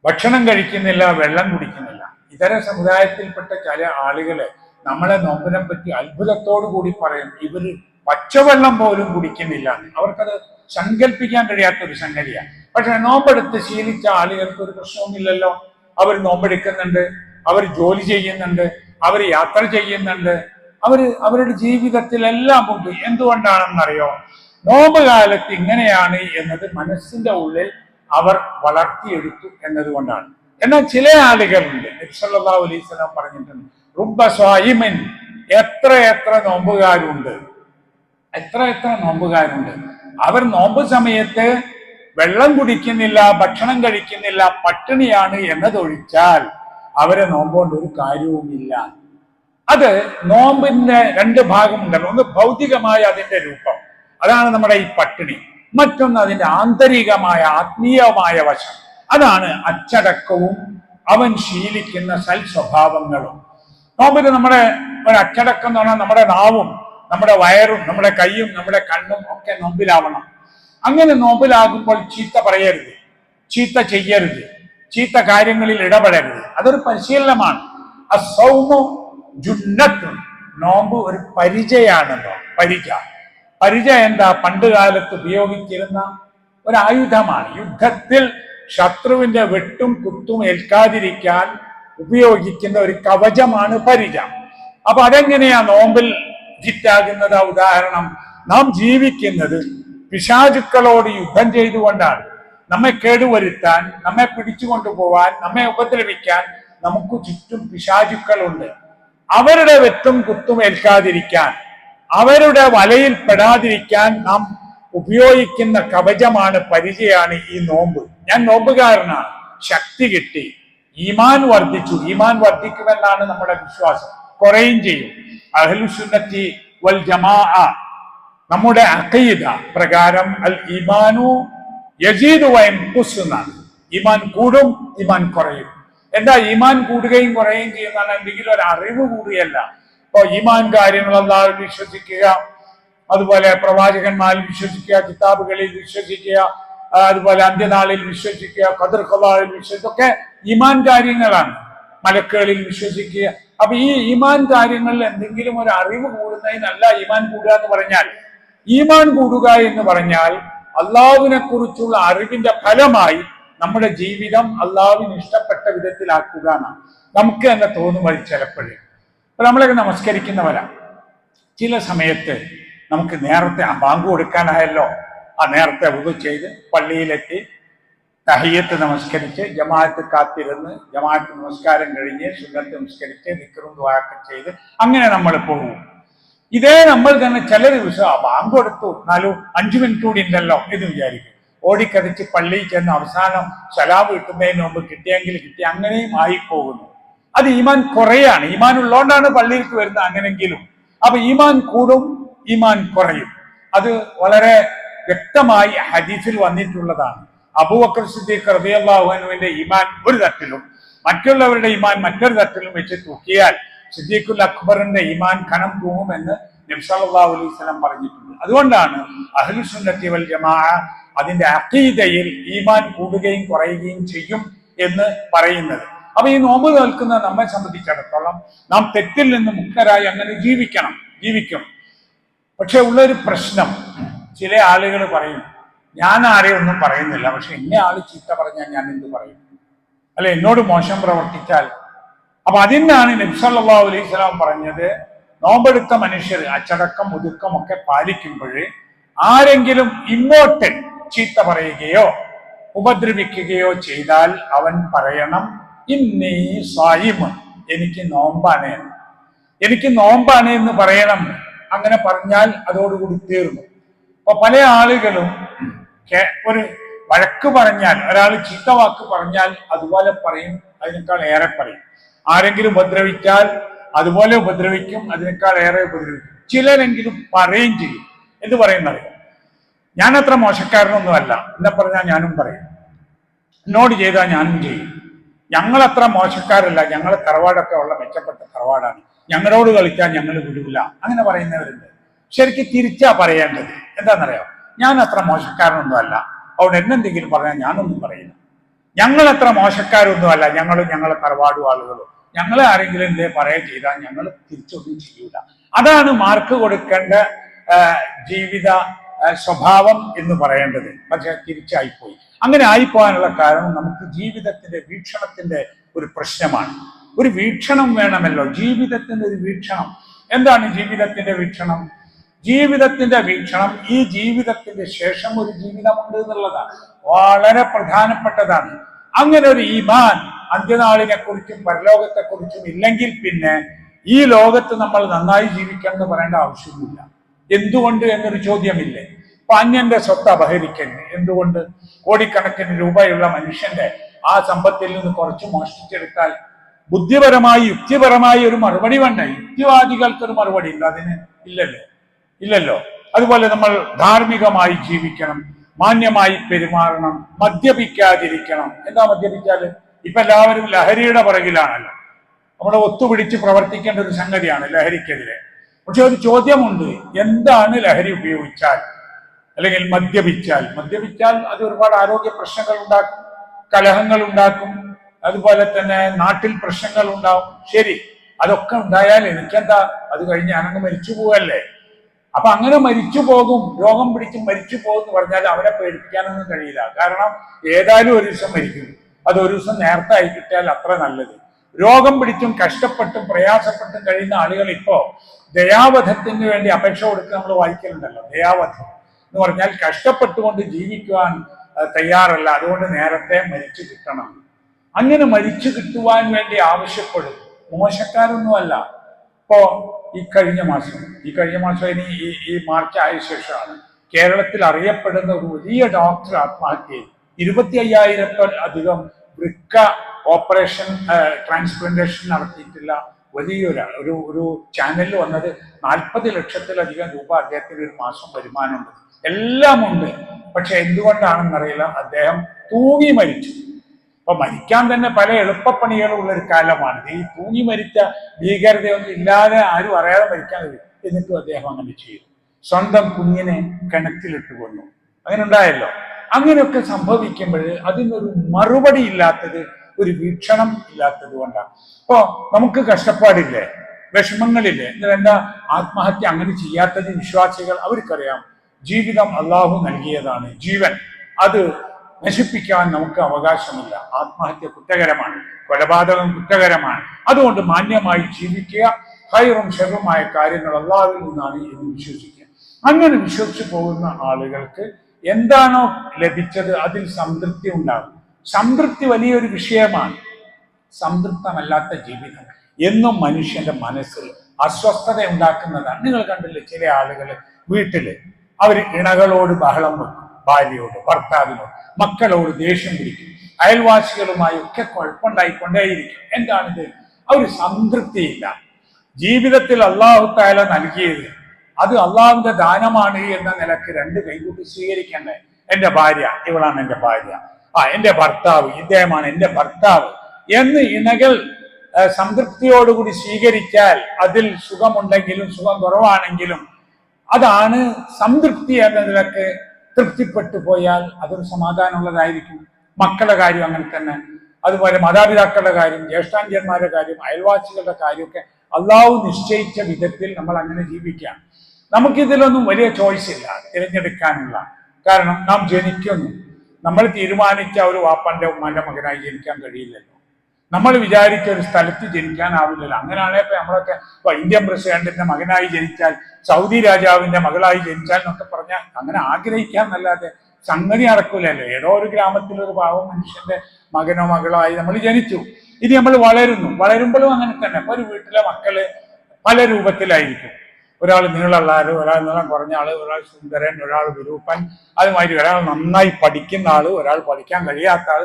ഭക്ഷണം കഴിക്കുന്നില്ല, വെള്ളം കുടിക്കുന്നില്ല. ഇതര സമുദായത്തിൽപ്പെട്ട ചില ആളുകളെ നമ്മളെ നോമ്പിനെ പറ്റി അത്ഭുതത്തോടു കൂടി പറയും, ഇവര് പച്ചവെള്ളം പോലും കുടിക്കുന്നില്ല. അവർക്കത് സങ്കല്പിക്കാൻ കഴിയാത്തൊരു സംഗതിയാണ്. പക്ഷെ നോമ്പെടുത്ത് ശീലിച്ച ആളുകൾക്ക് ഒരു പ്രശ്നവുമില്ലല്ലോ. അവർ നോമ്പെടുക്കുന്നുണ്ട്, അവർ ജോലി ചെയ്യുന്നുണ്ട്, അവർ യാത്ര ചെയ്യുന്നുണ്ട്, അവരുടെ ജീവിതത്തിലെല്ലാം ഉണ്ട്. എന്തുകൊണ്ടാണെന്നറിയോ? നോമ്പ് കാലത്ത് ഇങ്ങനെയാണ് എന്നത് മനസ്സിന്റെ ഉള്ളിൽ അവർ വളർത്തിയെടുത്തു എന്നതുകൊണ്ടാണ്. എന്നാൽ ചില ആളുകളുണ്ട്, നബി സല്ലല്ലാഹു അലൈഹി വസല്ലം പറഞ്ഞിട്ടുണ്ട്, റുബ്ബ സ്വായിമിൻ, എത്ര നോമ്പുകാരുണ്ട്. അവർ നോമ്പ് സമയത്ത് വെള്ളം കുടിക്കുന്നില്ല, ഭക്ഷണം കഴിക്കുന്നില്ല, പട്ടിണിയാണ് എന്നതൊഴിച്ചാൽ അവരെ നോമ്പുകൊണ്ട് ഒരു കാര്യവുമില്ല. അത് നോമ്പിന്റെ 2 ഭാഗമുണ്ടല്ലോ. ഒന്ന് ഭൗതികമായ അതിന്റെ രൂപം, അതാണ് നമ്മുടെ ഈ പട്ടിണി. മറ്റൊന്ന് അതിന്റെ ആന്തരികമായ ആത്മീയമായ വശം, അതാണ് അച്ചടക്കവും അവൻ ശീലിക്കുന്ന സൽ സ്വഭാവങ്ങളും. നോമ്പിന് നമ്മുടെ ഒരു അച്ചടക്കം എന്ന് പറഞ്ഞാൽ നമ്മുടെ നാവും നമ്മുടെ വയറും നമ്മുടെ കൈയും നമ്മുടെ കണ്ണും ഒക്കെ നോമ്പിലാവണം. അങ്ങനെ നോമ്പിലാകുമ്പോൾ ചീത്ത പറയരുത്, ചീത്ത ചെയ്യരുത്, ചീത്ത കാര്യങ്ങളിൽ ഇടപെടരുത്. അതൊരു പരിശീലനമാണ്. അസ്സൗമു ജുന്നത്തുൻ, നോമ്പ് ഒരു പരിചയാണല്ലോ. പരിച എന്താ? പണ്ട് കാലത്ത് ഉപയോഗിച്ചിരുന്ന ഒരു ആയുധമാണ്. യുദ്ധത്തിൽ ശത്രുവിന്റെ വെട്ടും കുത്തും ഏൽക്കാതിരിക്കാൻ ഉപയോഗിക്കുന്ന ഒരു കവചമാണ് പരിച. അപ്പൊ അതെങ്ങനെയാ നോമ്പിൽ ജിറ്റാകുന്നത്? ഉദാഹരണം, നാം ജീവിക്കുന്നത് പിശാചുക്കളോട് യുദ്ധം ചെയ്തുകൊണ്ടാണ്. നമ്മെ കേടുവരുത്താൻ, നമ്മെ പിടിച്ചുകൊണ്ടുപോവാൻ, നമ്മെ ഉപദ്രവിക്കാൻ നമുക്ക് ചുറ്റും പിശാചുക്കളുണ്ട്. അവരുടെ വെട്ടും കുത്തും ഏൽക്കാതിരിക്കാൻ, അവരുടെ വലയിൽ പെടാതിരിക്കാൻ നാം ഉപയോഗിക്കുന്ന കവചമാണ്, പരിചയാണ് ഈ നോമ്പ്. ഞാൻ നോമ്പുകാരനാണ്, ശക്തി കിട്ടി, ഈമാൻ വർദ്ധിച്ചു. ഈമാൻ വർദ്ധിക്കുമെന്നാണ് നമ്മുടെ വിശ്വാസം, കുറയും ചെയ്യും. അഹ്ലുസുന്നത്തി വൽ ജമാഅ, നമ്മുടെ അഖീദ പ്രകാരം അൽ ഈമാനു യസീദു വയൻഖുസ് എന്നാണ്. ഈമാൻ കൂടും, ഈമാൻ കുറയും. എന്താ ഈമാൻ കൂടുകയും കുറയുകയും ചെയ്യുന്നതാണ്? എന്തെങ്കിലും ഒരു അറിവ് കൂടുകയല്ല. ഇപ്പൊ ഈമാൻ കാര്യങ്ങൾ അല്ലാഹുവിൽ വിശ്വസിക്കുക, അതുപോലെ പ്രവാചകന്മാരിൽ വിശ്വസിക്കുക, കിതാബുകളിൽ വിശ്വസിക്കുക, അതുപോലെ അന്ത്യനാളിൽ വിശ്വസിക്കുക, ഖദർ ഖദായിൽ വിശ്വസിക്കുക, ഒക്കെ ഈമാൻ കാര്യങ്ങളാണ്. മലക്കുകളിൽ വിശ്വസിക്കുക. അപ്പൊ ഈ ഈമാൻ കാര്യങ്ങളിൽ എന്തെങ്കിലും ഒരു അറിവ് കൂടുന്നതിനല്ല ഈമാൻ കൂടുക എന്ന് പറഞ്ഞാൽ. ഈമാൻ കൂടുക എന്ന് പറഞ്ഞാൽ അള്ളാഹുവിനെ കുറിച്ചുള്ള അറിവിന്റെ ഫലമായി നമ്മുടെ ജീവിതം അള്ളാഹുവിന് ഇഷ്ടപ്പെട്ട വിധത്തിലാക്കുക എന്നാണ്. നമുക്ക് തന്നെ തോന്നുമ്പോൾ ചിലപ്പോഴേ അപ്പൊ നമ്മളൊക്കെ നമസ്കരിക്കുന്നവരാ, ചില സമയത്ത് നമുക്ക് നേരത്തെ ബാങ്ക് കൊടുക്കാനായല്ലോ, നേരത്തെ വുദു ചെയ്ത് പള്ളിയിലെത്തി തഹിയ്യത്ത് നമസ്കരിച്ച് ജമാഅത്ത് കാത്തിരുന്ന് ജമാഅത്ത് നമസ്കാരം കഴിഞ്ഞ് സുന്നത്ത് നമസ്കരിച്ച് ദിക്റും ദുആയൊക്കെ ചെയ്ത് അങ്ങനെ നമ്മൾ പോകും. ഇതേ നമ്മൾ തന്നെ ചില ദിവസം ബാങ്ക് കൊടുത്തു, എന്നാലും 5 മിനിറ്റ് കൂടി ഉണ്ടല്ലോ എന്ന് വിചാരിക്കും. ഓടിക്കതിച്ച് പള്ളിയിൽ ചെന്ന് അവസാനം സലാം കിട്ടുന്നതിന് മുമ്പ് കിട്ടിയെങ്കിൽ കിട്ടി, അങ്ങനെയും ആയിപ്പോകുന്നു. അത് ഈമാൻ കുറയാണ്. ഈമാൻ ഉള്ളതുകൊണ്ടാണ് പള്ളിയിലേക്ക് വരുന്നത്. അങ്ങനെങ്കിലും അപ്പൊ ഈമാൻ കൂടും, ഈമാൻ കുറയും. അത് വളരെ വ്യക്തമായി ഹദീസിൽ വന്നിട്ടുള്ളതാണ്. അബൂബക്കർ സിദ്ദീഖ് റളിയല്ലാഹു അൻഹുവിന്റെ ഈമാൻ ഒരു തട്ടിലും മറ്റുള്ളവരുടെ ഈമാൻ മറ്റൊരു തട്ടിലും വെച്ച് തൂക്കിയാൽ സിദ്ദീഖുൽ അക്ബറിന്റെ ഈമാൻ ഖനം തൂങ്ങുമെന്ന് നബി സല്ലല്ലാഹു അലൈഹി വസല്ലം പറഞ്ഞിട്ടുണ്ട്. അതുകൊണ്ടാണ് അഹ്ലുസുന്നത്തി വൽ ജമാഅ അതിന്റെ അഖീദയിൽ ഈമാൻ കൂടുകയും കുറയുകയും ചെയ്യും എന്ന് പറയുന്നത്. അപ്പൊ ഈ നോമ്പ് നോൽക്കുന്ന നമ്മെ സംബന്ധിച്ചിടത്തോളം നാം തെറ്റിൽ നിന്ന് മുക്തരായി അങ്ങനെ ജീവിക്കും. പക്ഷെ ഉള്ളൊരു പ്രശ്നം, ചില ആളുകൾ പറയും, ഞാൻ ആരെയും ഒന്നും പറയുന്നില്ല, പക്ഷെ എന്നെ ആള് ചീത്ത പറഞ്ഞാൽ ഞാൻ എന്ത് പറയും, അല്ലെ എന്നോട് മോശം പ്രവർത്തിച്ചാൽ. അപ്പൊ അതിനാണ് നബി സല്ലല്ലാഹു അലൈഹി വസല്ലം പറഞ്ഞത്, നോമ്പെടുത്ത മനുഷ്യർ അച്ചടക്കം ഒതുക്കം ഒക്കെ പാലിക്കുമ്പോൾ ആരെങ്കിലും ഇങ്ങോട്ട് ചീത്ത പറയുകയോ ഉപദ്രവിക്കുകയോ ചെയ്താൽ അവൻ പറയണം, ഇന്നീ സ്വായിമുൻ, എനിക്ക് നോമ്പാണ് എന്ന് പറയണം. അങ്ങനെ പറഞ്ഞാൽ അതോടുകൂടി തീർന്നു. അപ്പൊ പല ആളുകളും ഒരു വഴക്ക് പറഞ്ഞാൽ, ഒരാൾ ചീത്ത വാക്ക് പറഞ്ഞാൽ അതുപോലെ പറയും, അതിനേക്കാൾ ഏറെ പറയും. ആരെങ്കിലും ഉപദ്രവിച്ചാൽ അതുപോലെ ഉപദ്രവിക്കും, അതിനേക്കാൾ ഏറെ ഉപദ്രവിക്കും. ചിലരെങ്കിലും പറയുകയും ചെയ്യും. എന്ത് പറയുന്നറിയാം? ഞാൻ അത്ര മോശക്കാരനൊന്നുമല്ല. എന്നെ പറഞ്ഞാൽ ഞാനും പറയും, എന്നോട് ചെയ്താൽ ഞാനും ചെയ്യും. ഞങ്ങളത്ര മോശക്കാരല്ല, ഞങ്ങളെ തറവാടൊക്കെ ഉള്ള മെച്ചപ്പെട്ട തറവാടാണ്, ഞങ്ങളോട് കളിക്കാൻ ഞങ്ങൾ വിടൂല, അങ്ങനെ പറയുന്നവരുണ്ട്. ശരിക്കും തിരിച്ചാ പറയേണ്ടത്. എന്താണെന്നറിയോ, ഞാൻ അത്ര മോശക്കാരനൊന്നും അല്ല, അവിടെ എന്നെന്തെങ്കിലും പറഞ്ഞാൽ ഞാനൊന്നും പറയില്ല. ഞങ്ങൾ അത്ര മോശക്കാരൊന്നുമല്ല, ഞങ്ങളും ഞങ്ങളെ തറവാടും ആളുകളും. ഞങ്ങളെ ആരെങ്കിലും എന്തേ പറയുക ചെയ്താൽ ഞങ്ങൾ തിരിച്ചൊന്നും ചെയ്യൂല. അതാണ് മാർക്ക് കൊടുക്കേണ്ട ജീവിത സ്വഭാവം എന്ന് പറയേണ്ടത്. പക്ഷെ തിരിച്ചായിപ്പോയി. അങ്ങനെ ആയിപ്പോകാനുള്ള കാരണം നമുക്ക് ജീവിതത്തിന്റെ വീക്ഷണത്തിന്റെ ഒരു പ്രശ്നമാണ്. ഒരു വീക്ഷണം വേണമല്ലോ, ജീവിതത്തിന്റെ ഒരു വീക്ഷണം. എന്താണ് ജീവിതത്തിന്റെ വീക്ഷണം? ജീവിതത്തിന്റെ വീക്ഷണം ഈ ജീവിതത്തിന്റെ ശേഷം ഒരു ജീവിതമുണ്ട് എന്നുള്ളതാണ്. വളരെ പ്രധാനപ്പെട്ടതാണ്. അങ്ങനെ ഒരു ഈമാൻ അന്ത്യനാളിനെ കുറിച്ചും പരലോകത്തെ കുറിച്ചും ഇല്ലെങ്കിൽ പിന്നെ ഈ ലോകത്ത് നമ്മൾ നന്നായി ജീവിക്കണം എന്ന് പറയേണ്ട ആവശ്യമില്ല. എന്തുകൊണ്ട് എന്നൊരു ചോദ്യമില്ലേ? ഇപ്പൊ അന്യന്റെ സ്വത്ത് അപഹരിക്കരുത്. എന്തുകൊണ്ട്? കോടിക്കണക്കിന് രൂപയുള്ള മനുഷ്യന്റെ ആ സമ്പത്തിൽ നിന്ന് കുറച്ച് മോഷ്ടിച്ചെടുത്താൽ ബുദ്ധിപരമായി യുക്തിപരമായി ഒരു മറുപടി വേണ്ട. യുക്തിവാദികൾക്കൊരു മറുപടി ഇല്ല, അതിന് ഇല്ലല്ലോ. അതുപോലെ നമ്മൾ ധാർമ്മികമായി ജീവിക്കണം, മാന്യമായി പെരുമാറണം, മദ്യപിക്കാതിരിക്കണം. എന്താ മദ്യപിച്ചാല്? ഇപ്പൊ എല്ലാവരും ലഹരിയുടെ പുറകിലാണല്ലോ. നമ്മുടെ ഒത്തുപിടിച്ച് പ്രവർത്തിക്കേണ്ട ഒരു സംഗതിയാണ് ലഹരിക്കെതിരെ. പക്ഷെ ഒരു ചോദ്യമുണ്ട്, എന്താണ് ലഹരി ഉപയോഗിച്ചാൽ അല്ലെങ്കിൽ മദ്യപിച്ചാൽ അത് ഒരുപാട് ആരോഗ്യ പ്രശ്നങ്ങൾ ഉണ്ടാക്കും, കലഹങ്ങൾ ഉണ്ടാക്കും, അതുപോലെ തന്നെ നാട്ടിൽ പ്രശ്നങ്ങൾ ഉണ്ടാവും. ശരി, അതൊക്കെ ഉണ്ടായാൽ എനിക്കെന്താ, അത് കഴിഞ്ഞ് ഞാനങ്ങ് മരിച്ചു പോവല്ലേ. അപ്പൊ അങ്ങനെ മരിച്ചു പോകും, രോഗം പിടിച്ച് മരിച്ചു പോകും എന്ന് പറഞ്ഞാൽ അവരെ പേടിപ്പിക്കാനൊന്നും കഴിയില്ല. കാരണം ഏതായാലും ഒരു ദിവസം മരിക്കും, അത് ഒരു ദിവസം നേരത്തെ ആയി കിട്ടിയാൽ അത്ര നല്ലത്. രോഗം പിടിച്ചും കഷ്ടപ്പെട്ടും പ്രയാസപ്പെട്ടും കഴിയുന്ന ആളുകൾ ഇപ്പോ ദയാവധത്തിന് വേണ്ടി അപേക്ഷ കൊടുക്കുക നമ്മൾ വായിക്കലുണ്ടല്ലോ. ദയാവധം എന്ന് പറഞ്ഞാൽ കഷ്ടപ്പെട്ടുകൊണ്ട് ജീവിക്കുവാൻ തയ്യാറല്ല, അതുകൊണ്ട് നേരത്തെ മരിച്ചു കിട്ടണം. അങ്ങനെ മരിച്ചു കിട്ടുവാൻ വേണ്ടി ആവശ്യപ്പെടും. മോശക്കാരൊന്നുമല്ല. ഇപ്പോ ഈ കഴിഞ്ഞ മാസം ഇനി ഈ മാർച്ച് ആയ ശേഷമാണ് കേരളത്തിൽ അറിയപ്പെടുന്ന ഒരു വലിയ ഡോക്ടർ ആത്മഹത്യ ചെയ്തു. 25,000-ൽ വൃക്ക ഓപ്പറേഷൻ ട്രാൻസ്പ്ലാന്റേഷൻ നടത്തിയിട്ടില്ല ഒരു ചാനലിൽ വന്നത്. 40 ലക്ഷത്തിലധികം രൂപ അദ്ദേഹത്തിന് ഒരു മാസം വരുമാനമുണ്ട്, എല്ലാം ഉണ്ട്. പക്ഷെ എന്തുകൊണ്ടാണെന്നറിയില്ല, അദ്ദേഹം തൂങ്ങി മരിച്ചു. അപ്പൊ മരിക്കാൻ തന്നെ പല എളുപ്പപ്പണികളുള്ള ഒരു കാലമാണ്. ഈ തൂങ്ങി മരിച്ച ഭീകരതയൊന്നും ഇല്ലാതെ ആരും അറിയാതെ മരിക്കാൻ കഴിയും. എന്നിട്ടും അദ്ദേഹം അങ്ങനെ ചെയ്തു. സ്വന്തം കുഞ്ഞിനെ കിണറ്റിലിട്ട് കൊന്നു. അങ്ങനെ ഉണ്ടായല്ലോ. അങ്ങനെയൊക്കെ സംഭവിക്കുമ്പോൾ അതിനൊരു മറുപടി ഇല്ലാത്തത്, ഒരു വീക്ഷണം ഇല്ലാത്തത് കൊണ്ടാണ്. ഇപ്പോ നമുക്ക് കഷ്ടപ്പാടില്ലേ, വിഷമങ്ങളില്ലേ, എന്താ ആത്മഹത്യ അങ്ങനെ ചെയ്യാത്തത്? വിശ്വാസികൾ അവർക്കറിയാം ജീവിതം അള്ളാഹു നൽകിയതാണ്, ജീവൻ അത് നശിപ്പിക്കാൻ നമുക്ക് അവകാശമില്ല. ആത്മഹത്യ കുറ്റകരമാണ്, കൊലപാതകം കുറ്റകരമാണ്. അതുകൊണ്ട് മാന്യമായി ജീവിക്കുക, ഹൈറും ഷെറുമായ കാര്യങ്ങൾ അള്ളാഹുവിൽ നിന്നാണ് എന്ന് വിശ്വസിക്കുക. അങ്ങനെ വിശ്വസിച്ചു പോകുന്ന ആളുകൾക്ക് എന്താണോ ലഭിച്ചത് അതിൽ സംതൃപ്തി ഉണ്ടാകും. സംതൃപ്തി വലിയൊരു വിഷയമാണ്. സംതൃപ്തമല്ലാത്ത ജീവിതം എന്നും മനുഷ്യന്റെ മനസ്സിൽ അസ്വസ്ഥത ഉണ്ടാക്കുന്നതാണ്. നിങ്ങൾ കണ്ടില്ലേ, ചില ആളുകൾ വീട്ടില് അവർ ഇണകളോട് ബഹളം വെക്കും, ഭാര്യയോട്, ഭർത്താവിനോട്, മക്കളോട് ദേഷ്യം പിടിക്കും, അയൽവാസികളുമായി ഒക്കെ കുഴപ്പമുണ്ടായിക്കൊണ്ടേയിരിക്കും. എന്താണിത്? അവർ സംതൃപ്തിയില്ല. ജീവിതത്തിൽ അള്ളാഹു തആല നൽകിയത് അത് അള്ളാഹുവിന്റെ ദാനമാണ് എന്ന നിലക്ക് രണ്ട് കൈകൂട്ടി സ്വീകരിക്കണ്ടേ? എന്റെ ഭാര്യ, ഇവളാണ് എന്റെ ഭാര്യ, എന്റെ ഭർത്താവ്, ഇദ്ദേഹമാണ് എന്റെ ഭർത്താവ് എന്ന് ഇണകൾ സംതൃപ്തിയോടുകൂടി സ്വീകരിച്ചാൽ അതിൽ സുഖമുണ്ടെങ്കിലും സുഖം കുറവാണെങ്കിലും അതാണ് സംതൃപ്തി എന്ന നിലക്ക്. തൃപ്തിപ്പെട്ടു പോയാൽ അതൊരു സമാധാനമുള്ളതായിരിക്കും. മക്കളുടെ കാര്യം അങ്ങനെ തന്നെ, അതുപോലെ മാതാപിതാക്കളുടെ കാര്യം, ജ്യേഷ്ഠാഞ്ജന്മാരുടെ കാര്യം, അയൽവാസികളുടെ കാര്യമൊക്കെ അള്ളാഹു നിശ്ചയിച്ച വിധത്തിൽ നമ്മൾ അങ്ങനെ ജീവിക്കാം. നമുക്കിതിലൊന്നും വലിയ ചോയ്സ് ഇല്ല തിരഞ്ഞെടുക്കാനുള്ള. കാരണം നാം ജനിക്കുന്നു, നമ്മൾ തീരുമാനിച്ച ഒരു വാപ്പന്റെ ഉമ്മാന്റെ മകനായി ജനിക്കാൻ കഴിയില്ലല്ലോ. നമ്മൾ വിചാരിച്ച ഒരു സ്ഥലത്ത് ജനിക്കാനാവില്ലല്ലോ. അങ്ങനെയാണെങ്കിൽ ഇപ്പൊ നമ്മളൊക്കെ ഇന്ത്യൻ പ്രസിഡന്റിന്റെ മകനായി ജനിച്ചാൽ, സൗദി രാജാവിന്റെ മകളായി ജനിച്ചാൽ എന്നൊക്കെ പറഞ്ഞാൽ അങ്ങനെ ആഗ്രഹിക്കാന്നല്ലാതെ സംഗതി നടക്കൂലല്ലോ. ഏതോ ഒരു ഗ്രാമത്തിൽ ഒരു പാവം മനുഷ്യന്റെ മകനോ മകളോ ആയി നമ്മൾ ജനിച്ചു. ഇനി നമ്മൾ വളരുമ്പോഴും അങ്ങനെ തന്നെ. ഒരു വീട്ടിലെ മക്കള് പല രൂപത്തിലായിരിക്കും. ഒരാൾ നീളമുള്ള ആള്, ഒരാൾ നീളം കുറഞ്ഞ ആള്, ഒരാൾ സുന്ദരൻ, ഒരാൾ വിരൂപൻ, അതുമാതിരി ഒരാൾ നന്നായി പഠിക്കുന്ന ആള്, ഒരാൾ പഠിക്കാൻ കഴിയാത്ത ആൾ.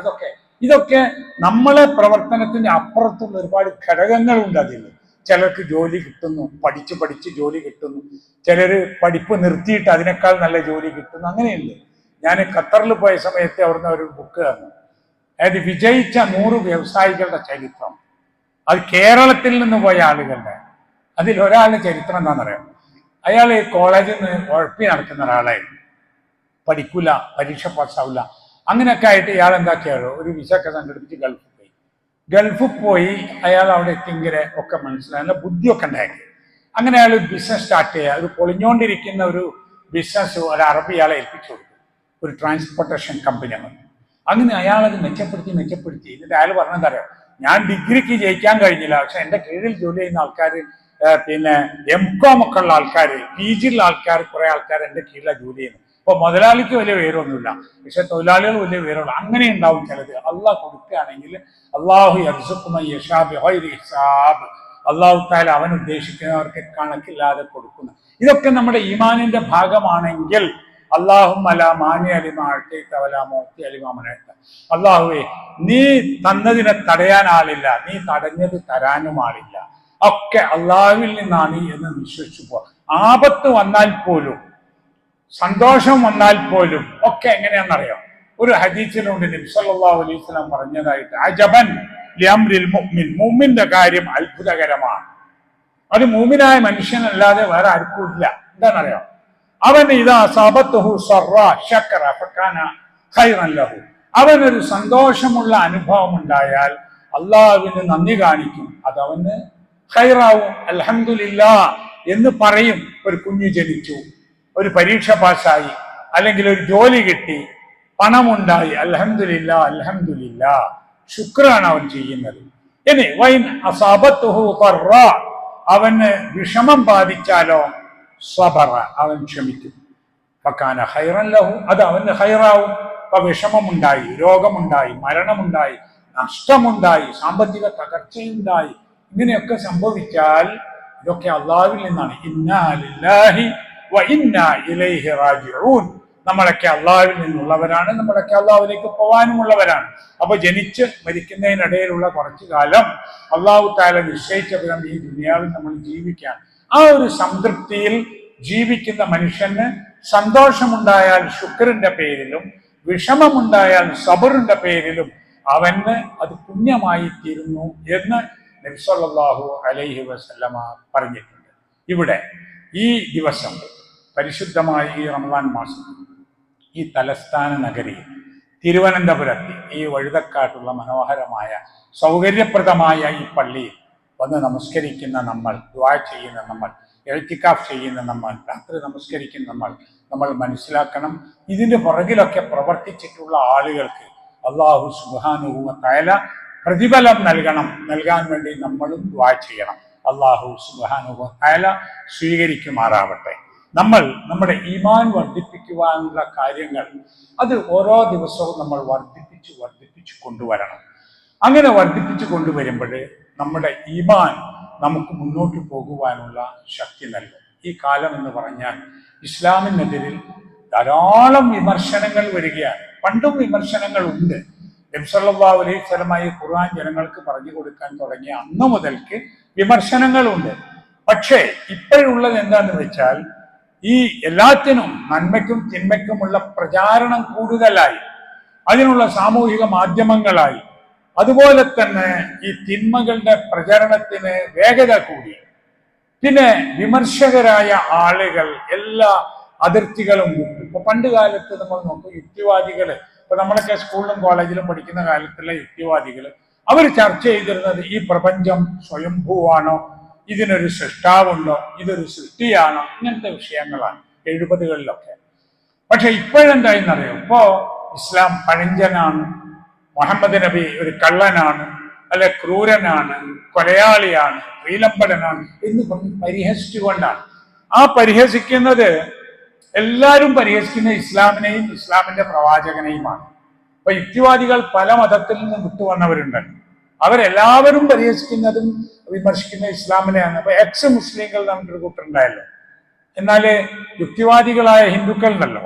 ഇതൊക്കെ നമ്മളെ പ്രവർത്തനത്തിന്റെ അപ്പുറത്തുള്ള ഒരുപാട് ഘടകങ്ങളുണ്ട് അതിൽ. ചിലർക്ക് ജോലി കിട്ടുന്നു, പഠിച്ച് ജോലി കിട്ടുന്നു. ചിലർ പഠിപ്പ് നിർത്തിയിട്ട് അതിനേക്കാൾ നല്ല ജോലി കിട്ടുന്നു. അങ്ങനെയുണ്ട്. ഞാൻ ഖത്തറിൽ പോയ സമയത്ത് അവിടുന്ന് ഒരു ബുക്ക് തന്നു. അതായത് വിജയിച്ച 100 വ്യവസായികളുടെ ചരിത്രം. അത് കേരളത്തിൽ നിന്ന് പോയ ആളുകളുടെ. അതിൽ ഒരാളുടെ ചരിത്രം എന്താണെന്നറിയാം. അയാൾ കോളേജിൽ നിന്ന് ഉഴപ്പി നടക്കുന്ന ഒരാളായിരുന്നു. പഠിക്കൂല, പരീക്ഷ പാസ്സാവില്ല. അങ്ങനെയൊക്കെ ആയിട്ട് ഇയാൾ എന്താക്കിയാലോ ഒരു വിസ ഒക്കെ സംഘടിപ്പിച്ച് ഗൾഫിൽ പോയി അയാൾ അവിടെ എത്തിയെങ്കിൽ ഒക്കെ മനസ്സിലായി, നല്ല ബുദ്ധിയൊക്കെ ഉണ്ടാക്കി. അങ്ങനെ അയാൾ ബിസിനസ് സ്റ്റാർട്ട് ചെയ്യുക. ഒരു പൊളിഞ്ഞുകൊണ്ടിരിക്കുന്ന ഒരു ബിസിനസ് ഒരു അറബി ഇയാളെ ഏൽപ്പിച്ചു കൊടുത്തു, ഒരു ട്രാൻസ്പോർട്ടേഷൻ കമ്പനി. അങ്ങനെ അയാളത് മെച്ചപ്പെടുത്തി. എന്നിട്ട് അയാൾ പറഞ്ഞതറിയാം, ഞാൻ ഡിഗ്രിക്ക് ജയിക്കാൻ കഴിഞ്ഞില്ല, പക്ഷെ എൻ്റെ കീഴിൽ ജോലി ചെയ്യുന്ന ആൾക്കാർ, പിന്നെ MCOM ഒക്കെ ഉള്ള ആൾക്കാർ, PG ഉള്ള ആൾക്കാർ, കുറെ ആൾക്കാർ എൻ്റെ കീഴിലാണ് ജോലി ചെയ്യുന്നത്. ഇപ്പൊ മുതലാളിക്ക് വലിയ വിവരമൊന്നുമില്ല, പക്ഷെ തൊഴിലാളികൾ വലിയ വിവരമുള്ള. അങ്ങനെ ഉണ്ടാവും ചിലത്. അള്ളാഹ് കൊടുക്കുകയാണെങ്കിൽ അള്ളാഹു ഹിസാബ്, അള്ളാഹു താല അവൻ ഉദ്ദേശിക്കുന്നവർക്ക് കണക്കില്ലാതെ കൊടുക്കുന്നു. ഇതൊക്കെ നമ്മുടെ ഈമാനിന്റെ ഭാഗമാണെങ്കിൽ അള്ളാഹുവേ, നീ തന്നതിനെ തടയാൻ ആളില്ല, നീ തടഞ്ഞത് തരാനും ആളില്ല, ഒക്കെ അള്ളാഹുവിൽ നിന്നാണ് എന്ന് വിശ്വസിച്ചു പോ. ആപത്ത് വന്നാൽ പോലും സന്തോഷം വന്നാൽ പോലും ഒക്കെ എങ്ങനെയാണെന്നറിയാം. ഒരു ഹദീസിലുണ്ട് നബി സല്ലല്ലാഹു അലൈഹി വസല്ലം പറഞ്ഞതായിട്ട്, അജബൻ ലിഅംരിൽ മുഅ്മിൻ, മുഅ്മിന്റെ കാര്യം അത്ഭുതകരമാണ്. അത് മുഅ്മിനായ മനുഷ്യനല്ലാതെ വേറെ ആർക്കും ഇല്ല. എന്താണെന്നറിയാം, അവന് ഇതാ സബത്തുഹു സർറാ ശക്കറ ഫകാന ഖൈറൻ ലഹു, അവനൊരു സന്തോഷമുള്ള അനുഭവം ഉണ്ടായാൽ അള്ളാഹുവിന് നന്ദി കാണിക്കും, അതവന് ഖൈറാവും. അൽഹംദുലില്ലാ എന്ന് പറയും. ഒരു കുഞ്ഞു ജനിച്ചു, ഒരു പരീക്ഷ പാസ്സായി, അല്ലെങ്കിൽ ഒരു ജോലി കിട്ടി, പണമുണ്ടായി, അൽഹംദുലില്ലാ ശുക്രാണ് അവൻ ചെയ്യുന്നത്. ഇനി വൈൻ അസാബത്തുഹു ഖർറാ, അവന് വിഷമം ബാധിച്ചാലോ സബറ, അവൻ ക്ഷമിക്കും. ഫകാന ഖൈറൻ ലഹു, അത് അവന് ഖൈറാവും. അപ്പൊ വിഷമമുണ്ടായി, രോഗമുണ്ടായി, മരണമുണ്ടായി, നഷ്ടമുണ്ടായി, സാമ്പത്തിക തകർച്ചയുണ്ടായി, ഇങ്ങനെയൊക്കെ സംഭവിച്ചാൽ ഇതൊക്കെ അള്ളാഹുവിൽ നിന്നാണ്. ഇന്നാ ലില്ലാഹി വ ഇന്നാ ഇലൈഹി റാജിഊൻ, നമ്മളൊക്കെ അള്ളാഹുവിൽ നിന്നുള്ളവരാണ്, നമ്മളൊക്കെ അള്ളാഹുവിലേക്ക് പോകാനുമുള്ളവരാണ്. അപ്പൊ ജനിച്ച് മരിക്കുന്നതിനിടയിലുള്ള കുറച്ചു കാലം അള്ളാഹു താല നിശ്ചയിച്ച വിധം ഈ ദുനിയാവിൽ നമ്മൾ ജീവിക്കാൻ, ആ ഒരു സംതൃപ്തിയിൽ ജീവിക്കുന്ന മനുഷ്യന് സന്തോഷമുണ്ടായാൽ ശുക്രിന്റെ പേരിലും വിഷമമുണ്ടായാൽ സബറിന്റെ പേരിലും അവന് അത് പുണ്യമായി തീരുന്നു എന്ന് നബി സല്ലല്ലാഹു അലൈഹി വസല്ലമ പറഞ്ഞിട്ടുണ്ട്. ഇവിടെ ഈ ദിവസം പരിശുദ്ധമായ ഈ റമദാൻ മാസം ഈ തലസ്ഥാന നഗരി തിരുവനന്തപുരത്ത് ഈ വഴുതക്കാട്ടുള്ള മനോഹരമായ സൗകര്യപ്രദമായ ഈ പള്ളിയിൽ വന്ന് നമസ്കരിക്കുന്ന നമ്മൾ, ദുആ ചെയ്യുന്ന നമ്മൾ, ഇഅ്തികാഫ് ചെയ്യുന്ന നമ്മൾ, രാത്രി നമസ്കരിക്കുന്ന നമ്മൾ മനസ്സിലാക്കണം, ഇതിന്റെ പുറകിലൊക്കെ പ്രവർത്തിച്ചിട്ടുള്ള ആളുകൾക്ക് അല്ലാഹു സുബ്ഹാനഹു വ തആല പ്രതിഫലം നൽകാൻ വേണ്ടി നമ്മളും ദുആ ചെയ്യണം. അല്ലാഹു സുബ്ഹാനഹു വ തആല സ്വീകരിക്കുമാറാവട്ടെ. നമ്മൾ നമ്മുടെ ഈമാൻ വർദ്ധിപ്പിക്കുവാനുള്ള കാര്യങ്ങൾ അത് ഓരോ ദിവസവും നമ്മൾ വർദ്ധിപ്പിച്ചു കൊണ്ടുവരണം. അങ്ങനെ വർദ്ധിപ്പിച്ചു കൊണ്ടുവരുമ്പോൾ നമ്മുടെ ഈമാൻ നമുക്ക് മുന്നോട്ട് പോകുവാനുള്ള ശക്തി നൽകും. ഈ കാലം എന്ന് പറഞ്ഞാൽ ഇസ്ലാമിനെതിരിൽ ധാരാളം വിമർശനങ്ങൾ വരികയാണ്. പണ്ടും വിമർശനങ്ങൾ ഉണ്ട്. നബി സല്ലല്ലാഹു അലൈഹി വസല്ലം ഈ ഖുർആൻ ജനങ്ങൾക്ക് പറഞ്ഞു കൊടുക്കാൻ തുടങ്ങിയ അന്ന് മുതൽക്ക് വിമർശനങ്ങളുണ്ട്. പക്ഷേ ഇപ്പോഴുള്ളത് എന്താണെന്ന് വെച്ചാൽ ഈ എല്ലാത്തിനും നന്മയ്ക്കും തിന്മയ്ക്കുമുള്ള പ്രചാരണം കൂടുതലായി, അതിനുള്ള സാമൂഹിക മാധ്യമങ്ങളായി, അതുപോലെ തന്നെ ഈ തിന്മകളുടെ പ്രചരണത്തിന് വേഗത കൂടി. പിന്നെ വിമർശകരായ ആളുകൾ എല്ലാ അതിർത്തികളും വിട്ടു. ഇപ്പൊ പണ്ട് കാലത്ത് നമ്മൾ നോക്കും, യുക്തിവാദികള്, ഇപ്പൊ നമ്മളൊക്കെ സ്കൂളിലും കോളേജിലും പഠിക്കുന്ന കാലത്തുള്ള യുക്തിവാദികള് അവർ ചർച്ച ചെയ്തിരുന്നത് ഈ പ്രപഞ്ചം സ്വയംഭൂവാണോ, ഇതിനൊരു സൃഷ്ടാവുണ്ടോ, ഇതൊരു സൃഷ്ടിയാണോ, ഇങ്ങനത്തെ വിഷയങ്ങളാണ് 70കളിലൊക്കെ. പക്ഷെ ഇപ്പോഴെന്തായെന്നറിയോ, ഇപ്പോ ഇസ്ലാം പഴഞ്ചനാണ്, മുഹമ്മദ് നബി ഒരു കള്ളനാണ്, അല്ലെ ക്രൂരനാണ്, കൊലയാളിയാണ്, ശ്രീലമ്പടനാണ് എന്ന് പറഞ്ഞ് പരിഹസിച്ചുകൊണ്ടാണ്. ആ പരിഹസിക്കുന്നത് എല്ലാവരും പരിഹസിക്കുന്ന ഇസ്ലാമിനെയും ഇസ്ലാമിന്റെ പ്രവാചകനെയുമാണ്. അപ്പൊ യുക്തിവാദികൾ പല മതത്തിൽ നിന്നും വിട്ടുവന്നവരുണ്ടല്ലോ, അവരെല്ലാവരും പരിഹസിക്കുന്നതും വിമർശിക്കുന്ന ഇസ്ലാമിനെയാണ്. അപ്പൊ എക്സ് മുസ്ലിങ്ങൾ നമുക്കൊരു കൂട്ടുണ്ടായല്ലോ. എന്നാല് യുക്തിവാദികളായ ഹിന്ദുക്കൾ ഉണ്ടല്ലോ,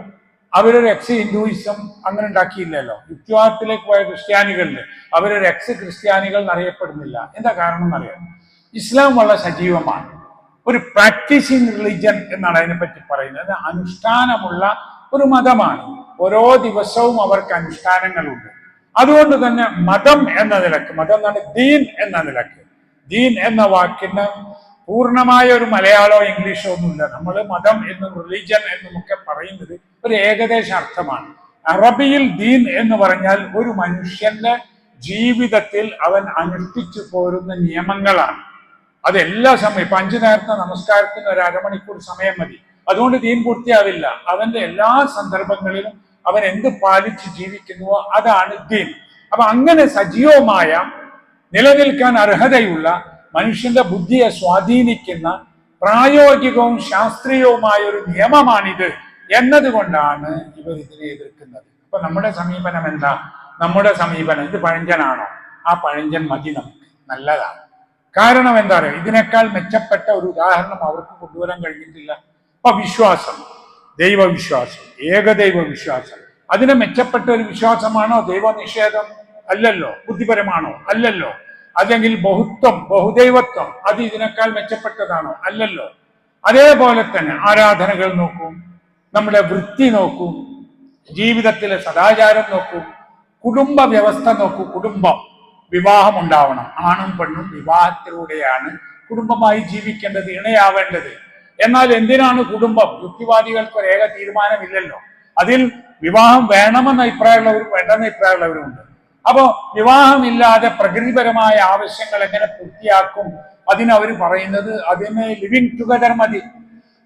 അവരൊരു എക്സ് ഹിന്ദുയിസം അങ്ങനെ ഉണ്ടാക്കിയില്ലല്ലോ. യുക്തിവാദത്തിലേക്ക് പോയ ക്രിസ്ത്യാനികളില് അവരൊരു എക്സ് ക്രിസ്ത്യാനികൾ എന്നറിയപ്പെടുന്നില്ല. എന്താ കാരണം എന്നറിയാം? ഇസ്ലാം വളരെ സജീവമാണ്. ഒരു പ്രാക്ടീസിങ് റിലിജൻ എന്നാണ് അതിനെപ്പറ്റി പറയുന്നത്. അനുഷ്ഠാനമുള്ള ഒരു മതമാണ്. ഓരോ ദിവസവും അവർക്ക് അനുഷ്ഠാനങ്ങളുണ്ട്. അതുകൊണ്ട് തന്നെ മതം എന്ന നിലക്ക്, മതം എന്നാണ് ദീൻ എന്ന നിലക്ക്, ദീൻ എന്ന വാക്കിന് പൂർണ്ണമായ ഒരു മലയാളമോ ഇംഗ്ലീഷോ ഒന്നുമില്ല. നമ്മൾ മതം എന്നും റിലിജൻ എന്നും ഒക്കെ പറയുന്നത് ഒരു ഏകദേശ അർത്ഥമാണ്. അറബിയിൽ ദീൻ എന്ന് പറഞ്ഞാൽ ഒരു മനുഷ്യന്റെ ജീവിതത്തിൽ അവൻ അനുഷ്ഠിച്ചു പോരുന്ന നിയമങ്ങളാണ്. അത് എല്ലാ സമയം, ഇപ്പൊ 5 നേരത്തെ നമസ്കാരത്തിന് ഒരു അരമണിക്കൂർ സമയം മതി, അതുകൊണ്ട് ദീൻ പൂർത്തിയാവില്ല. അവന്റെ എല്ലാ സന്ദർഭങ്ങളിലും അവൻ എന്ത് പാലിച്ച് ജീവിക്കുന്നുവോ അതാണ് ദീൻ. അപ്പൊ അങ്ങനെ സജീവമായ, നിലനിൽക്കാൻ അർഹതയുള്ള, മനുഷ്യന്റെ ബുദ്ധിയെ സ്വാധീനിക്കുന്ന പ്രായോഗികവും ശാസ്ത്രീയവുമായ ഒരു നിയമമാണിത് എന്നതുകൊണ്ടാണ് ഇവർ ഇതിനെ എതിർക്കുന്നത്. അപ്പൊ നമ്മുടെ സമീപനം എന്താ? നമ്മുടെ സമീപനം ഇത് പഴഞ്ചനാണോ? ആ പഴഞ്ചൻ മതി, നമുക്ക് നല്ലതാണ്. കാരണം എന്താ പറയുക, ഇതിനേക്കാൾ മെച്ചപ്പെട്ട ഒരു ഉദാഹരണം അവർക്ക് കൊണ്ടുവരാൻ കഴിഞ്ഞിട്ടില്ല. അപ്പൊ വിശ്വാസം, ദൈവവിശ്വാസം, ഏകദൈവ വിശ്വാസം, അതിന് മെച്ചപ്പെട്ട ഒരു വിശ്വാസമാണോ ദൈവനിഷേധം? അല്ലല്ലോ. ബുദ്ധിപരമാണോ? അല്ലല്ലോ. അല്ലെങ്കിൽ ബഹുത്വം, ബഹുദൈവത്വം, അത് ഇതിനേക്കാൾ മെച്ചപ്പെട്ടതാണോ? അല്ലല്ലോ. അതേപോലെ തന്നെ ആരാധനകൾ നോക്കൂ, നമ്മുടെ വൃത്തി നോക്കൂ, ജീവിതത്തിലെ സദാചാരം നോക്കൂ, കുടുംബ വ്യവസ്ഥ നോക്കൂ. കുടുംബം, വിവാഹം ഉണ്ടാവണം, ആണും പെണ്ണും വിവാഹത്തിലൂടെയാണ് കുടുംബമായി ജീവിക്കേണ്ടത്, ഇണയാവേണ്ടത്. എന്നാൽ എന്തിനാണ് കുടുംബം? യുക്തിവാദികൾക്ക് ഒരു ഏക തീരുമാനമില്ലല്ലോ. അതിൽ വിവാഹം വേണമെന്ന അഭിപ്രായമുള്ളവരും വേണ്ടെന്ന അഭിപ്രായമുള്ളവരുമുണ്ട്. അപ്പോ വിവാഹമില്ലാതെ പ്രകൃതിപരമായ ആവശ്യങ്ങൾ എങ്ങനെ പൂർത്തിയാക്കും? അതിനവർ പറയുന്നത് അതിന് ലിവിങ് ടുഗദർ മതി.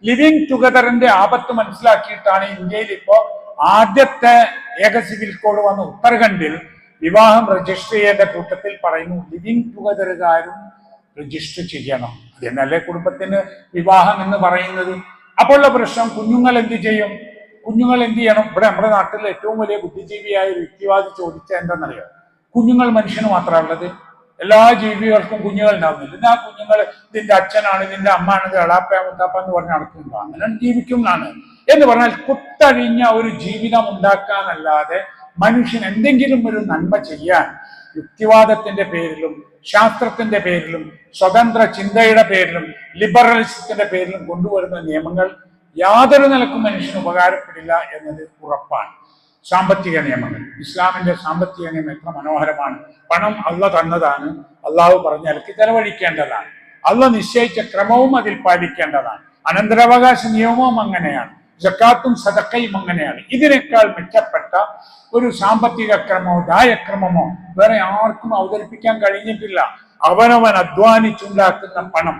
ലിവിങ് ടുഗദറിന്റെ ആപത്ത് മനസ്സിലാക്കിയിട്ടാണ് ഇന്ത്യയിൽ ഇപ്പോ ആദ്യത്തെ ഏക സിവിൽ കോഡ് വന്ന ഉത്തരാഖണ്ഡിൽ വിവാഹം രജിസ്റ്റർ ചെയ്യേണ്ട കൂട്ടത്തിൽ പറയുന്നു ലിവിങ് ടുഗദറുകാരും രജിസ്റ്റർ ചെയ്യണം. അതെന്നല്ലേ കുടുംബത്തിന് വിവാഹം എന്ന് പറയുന്നത്. അപ്പോഴുള്ള പ്രശ്നം, കുഞ്ഞുങ്ങൾ എന്ത് ചെയ്യും? കുഞ്ഞുങ്ങൾ എന്ത് ചെയ്യണം? ഇവിടെ നമ്മുടെ നാട്ടിൽ ഏറ്റവും വലിയ ബുദ്ധിജീവിയായ ഒരു യുക്തിവാദി ചോദിച്ചാൽ എന്താണെന്നറിയോ? കുഞ്ഞുങ്ങൾ മനുഷ്യന് മാത്രമുള്ളത്? എല്ലാ ജീവികൾക്കും കുഞ്ഞുങ്ങൾ ഉണ്ടാവുന്നില്ല. ഇന്ന് ആ കുഞ്ഞുങ്ങൾ ഇതിന്റെ അച്ഛനാണ്, ഇതിന്റെ അമ്മാണ്, ഇത് എളാപ്പ മുത്താപ്പ എന്ന് പറഞ്ഞ് നടക്കുന്നു, അങ്ങനെ ജീവിക്കുന്നതാണ് എന്ന് പറഞ്ഞാൽ കുത്തഴിഞ്ഞ ഒരു ജീവിതം ഉണ്ടാക്കാനല്ലാതെ മനുഷ്യൻ എന്തെങ്കിലും ഒരു നന്മ ചെയ്യാൻ യുക്തിവാദത്തിന്റെ പേരിലും ശാസ്ത്രത്തിന്റെ പേരിലും സ്വതന്ത്ര ചിന്തയുടെ പേരിലും ലിബറലിസത്തിന്റെ പേരിലും കൊണ്ടുവരുന്ന നിയമങ്ങൾ യാതൊരു നിലക്കും മനുഷ്യന് ഉപകാരപ്പെടില്ല എന്നത് ഉറപ്പാണ്. സാമ്പത്തിക നിയമങ്ങൾ, ഇസ്ലാമിന്റെ സാമ്പത്തിക നിയമം എത്ര മനോഹരമാണ്. പണം അള്ളാഹ് തന്നതാണ്, അള്ളാഹു പറഞ്ഞാൽക്ക് ചെലവഴിക്കേണ്ടതാണ്, അള്ളാഹ് നിശ്ചയിച്ച ക്രമവും അതിൽ പാലിക്കേണ്ടതാണ്. അനന്തരാവകാശ നിയമവും അങ്ങനെയാണ്, സക്കാത്തും സദക്കയും അങ്ങനെയാണ്. ഇതിനേക്കാൾ മെച്ചപ്പെട്ട ഒരു സാമ്പത്തിക ക്രമമോ ദായക്രമമോ വേറെ ആർക്കും അവതരിപ്പിക്കാൻ കഴിഞ്ഞിട്ടില്ല. അവനവൻ അധ്വാനിച്ചുണ്ടാക്കുന്ന പണം